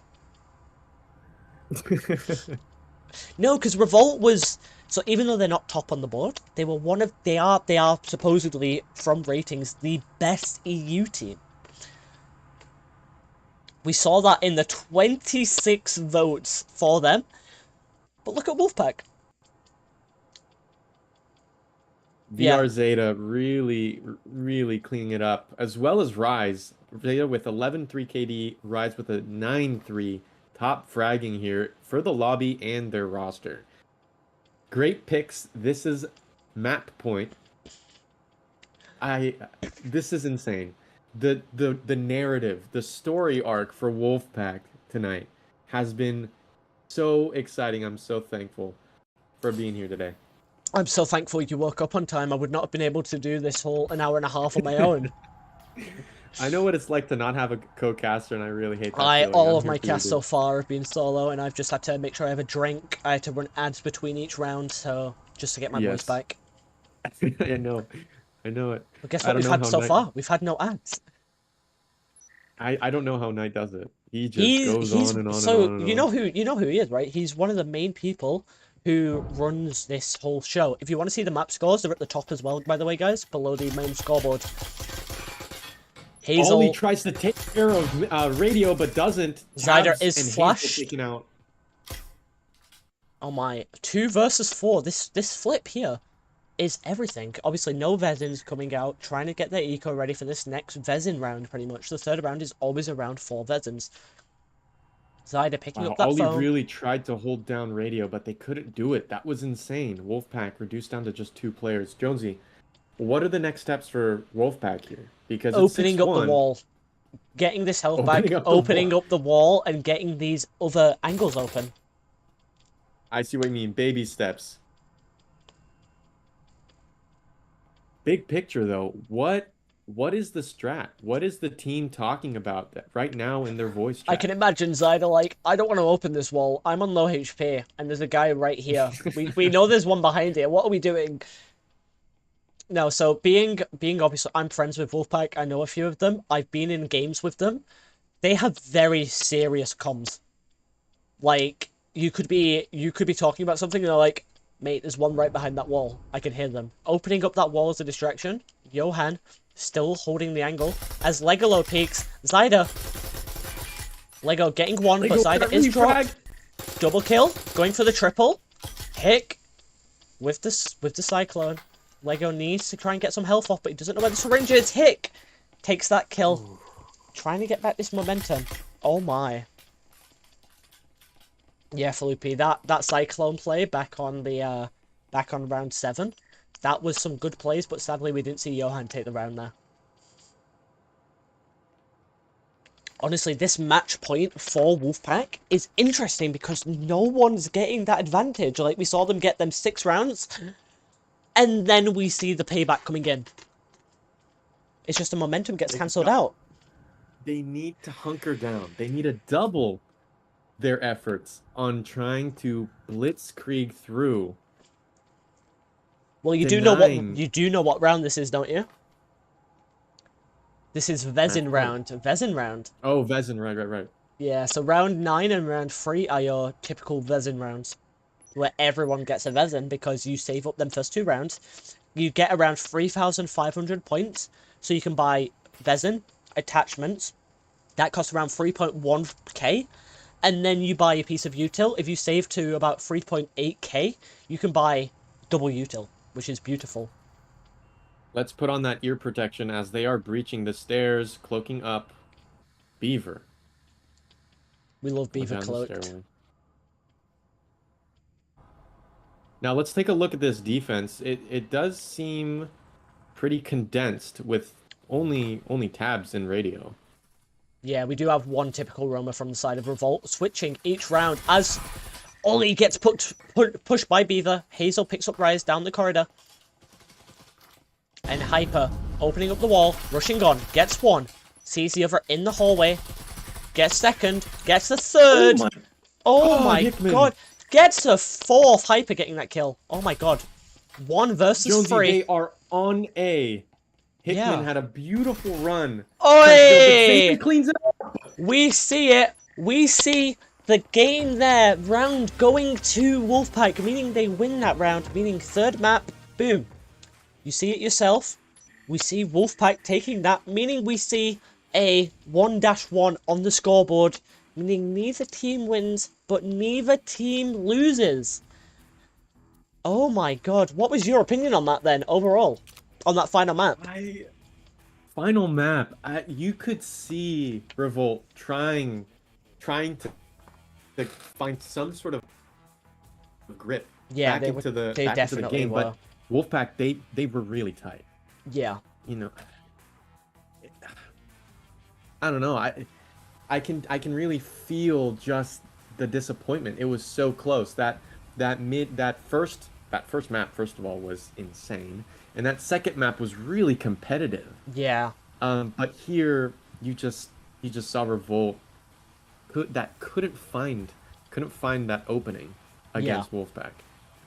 No, because Revolt was... So even though they're not top on the board, they were one of... They are supposedly, from ratings, the best EU team. We saw that in the 26 votes for them. But look at Wolfpack. VR Zeta really, really cleaning it up, as well as Rise. Zeta with 11-3 KD, Rise with a 9-3. Top fragging here for the lobby and their roster. Great picks. This is map point. This is insane. The narrative, the story arc for Wolfpack tonight has been so exciting. I'm so thankful for being here today. I'm so thankful you woke up on time. I would not have been able to do this whole an hour and a half on my own. I know what it's like to not have a co-caster, and I really hate that feeling. All I'm of here my for you, casts dude. so far have been solo, and I've just had to make sure I have a drink. I had to run ads between each round, so just to get my voice Yes. back. I know it. But guess I what don't we've know had how so Knight- far? We've had no ads. I don't know how Knight does it. He just goes on and on and so on and you on. know who he is, right? He's one of the main people who runs this whole show. If you want to see the map scores, they're at the top as well, by the way, guys, below the main scoreboard. Ollie Hazel, tries to take care of Radio, but doesn't. Zyder Tabs is and Hazel flashed. taken out. Oh my, 2 versus 4. This flip here is everything. Obviously, no Vezin's coming out, trying to get their eco ready for this next Vezin round, pretty much. The third round is always around 4 Vezins. Zyder picking Wow, up that Ollie phone. really tried to hold down Radio, but they couldn't do it. That was insane. Wolfpack reduced down to just 2 players. Jonesy, what are the next steps for Wolfpack here? Because it's Opening up the 6-1. wall. Getting this health Opening back, up the opening wall. up the wall, and getting these other angles open. I see what you mean. Baby steps. Big picture, though. What is the strat? What is the team talking about that right now in their voice chat? I can imagine Zyder like, I don't want to open this wall. I'm on low HP, and there's a guy right here. We know there's one behind here. What are we doing? No, so being obviously, I'm friends with Wolfpack. I know a few of them. I've been in games with them. They have very serious comms. Like, you could be talking about something and they're like, mate, there's one right behind that wall. I can hear them. Opening up that wall is a distraction. Johan still holding the angle. As Legolo peeks, Zyder. Lego getting one, but Zyder is dropped. Double kill, going for the triple. Hick with the Cyclone. Lego needs to try and get some health off, but he doesn't know where the syringe is. Hick takes that kill. Ooh. Trying to get back this momentum. Oh my. Yeah, Felipe, that Cyclone play back on the back on round 7, that was some good plays, but sadly we didn't see Johan take the round there. Honestly, this match point for Wolfpack is interesting because no one's getting that advantage. Like, we saw them get them 6 rounds, and then we see the payback coming in. It's just the momentum gets cancelled out. They need to hunker down. They need to double their efforts on trying to blitzkrieg through. Well, you do know what round this is, don't you? This is Vezin round. Vezin round. Oh, Vezin, right. Yeah, so round 9 and round 3 are your typical Vezin rounds, where everyone gets a Vezin because you save up them first 2 rounds. You get around 3,500 points, so you can buy Vezin attachments. That costs around 3.1k, and then you buy a piece of util. If you save to about 3.8k, you can buy double util, which is beautiful. Let's put on that ear protection as they are breaching the stairs, cloaking up Beaver. We love Beaver cloaked. Now let's take a look at this defense. It does seem pretty condensed with only tabs in Radio. Yeah, we do have one typical roamer from the side of Revolt, switching each round as Ollie gets pushed by Beaver. Hazel picks up Rise down the corridor. And Hyper opening up the wall, rushing on, gets one, sees the other in the hallway, gets second, gets the third. Oh my god. Gets a 4th. Hyper getting that kill. Oh my god. 1 versus Jonesy, 3. they are on A. Hickman had a beautiful run. Oi! Cleans it up. We see it. We see the game there. Round going to Wolfpack, meaning they win that round, meaning 3rd map. Boom. You see it yourself. We see Wolfpack taking that, meaning we see a 1-1 on the scoreboard, meaning neither team wins, but neither team loses. Oh my god. What was your opinion on that then, overall? On that final map? Final map. You could see Revolt trying to find some sort of grip back into the game, but Wolfpack, they were really tight. Yeah. You know, I don't know. I can really feel just the disappointment. It was so close. That first map, first of all, was insane, and that second map was really competitive. Yeah. But here you just saw Revolt couldn't find that opening against Wolfpack.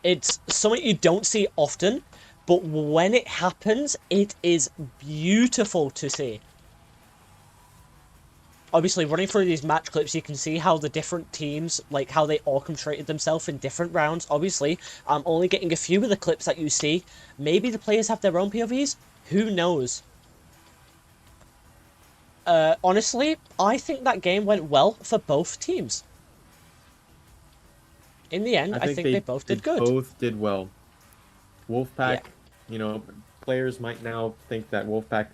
It's something you don't see often, but when it happens, it is beautiful to see. obviously running through these match clips, you can see how the different teams, like how they orchestrated themselves in different rounds. Obviously, I'm only getting a few of the clips that you see. Maybe the players have their own POVs. Who knows? Honestly, I think that game went well for both teams. In the end, I think they both did good. Both did well. Wolfpack, Yeah. Players might now think that Wolfpack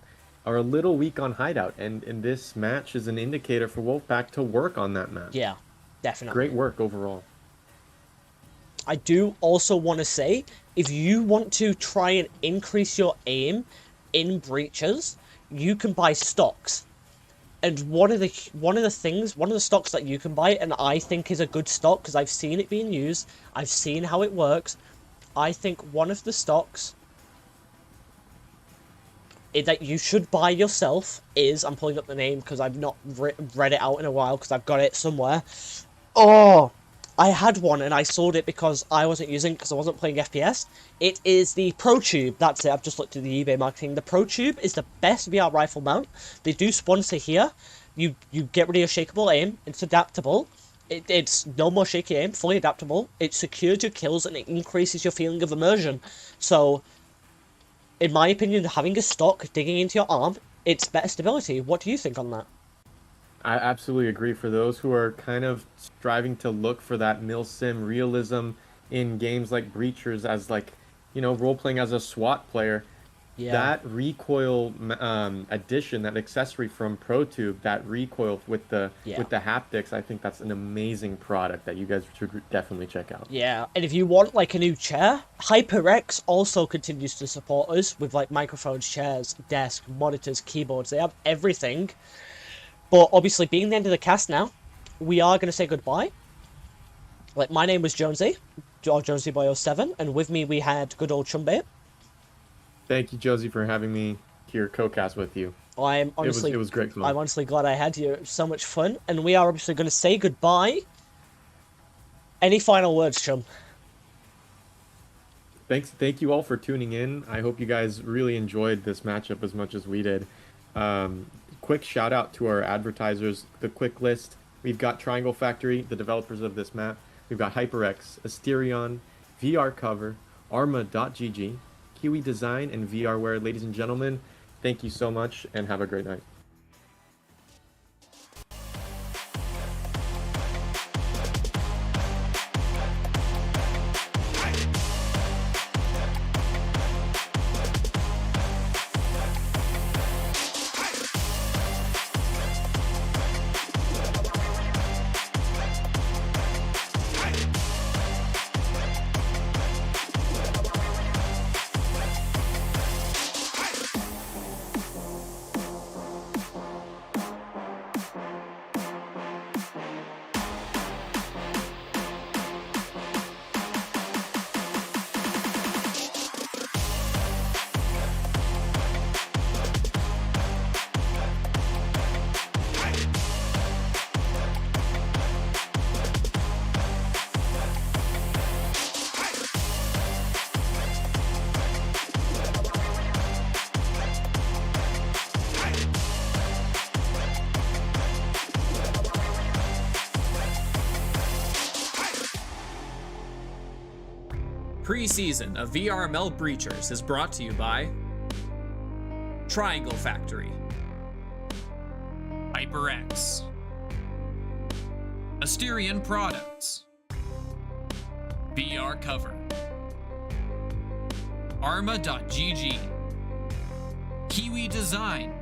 are a little weak on hideout, and this match is an indicator for Wolfpack to work on that map. Yeah, definitely. Great work overall. I do also want to say, if you want to try and increase your aim in breaches, you can buy stocks. And one of the stocks that you can buy, and I think is a good stock because I've seen it being used, I've seen how it works. I think one of the stocks that you should buy yourself is, I'm pulling up the name because I've not read it out in a while because I've got it somewhere. Oh, I had one and I sold it because I wasn't using it because I wasn't playing FPS. It is the ProTube. That's it. I've just looked at the eBay marketing. The ProTube is the best VR rifle mount. They do sponsor here. You get rid of your shakeable aim. It's adaptable. It's no more shaky aim. Fully adaptable. It secures your kills and it increases your feeling of immersion. So, in my opinion, having a stock digging into your arm, it's better stability. What do you think on that? I absolutely agree. For those who are kind of striving to look for that milsim realism in games like Breachers, as role-playing as a SWAT player, that recoil addition, that accessory from ProTube, that recoil with the haptics, I think that's an amazing product that you guys should definitely check out. Yeah, and if you want like a new chair, HyperX also continues to support us with like microphones, chairs, desk, monitors, keyboards. They have everything. But obviously, being the end of the cast now, we are going to say goodbye. Like, my name was Jonesy, or JonesyBoy07, and with me we had good old Chumbay. Thank you, Josie, for having me here co-cast with you. I'm honestly, it was great fun. I'm honestly glad I had you. It was so much fun, and we are obviously going to say goodbye. Any final words, Chum? Thank you all for tuning in. I hope you guys really enjoyed this matchup as much as we did. Quick shout out to our advertisers, the quick list. We've got Triangle Factory, the developers of this map. We've got HyperX, Asterion, VR Cover, Arma.gg, Kiwi Design, and VRware. Ladies and gentlemen, thank you so much and have a great night. Pre-season of VRML Breachers is brought to you by Triangle Factory, HyperX, Asterion Products, VR Cover, Arma.gg, Kiwi Design,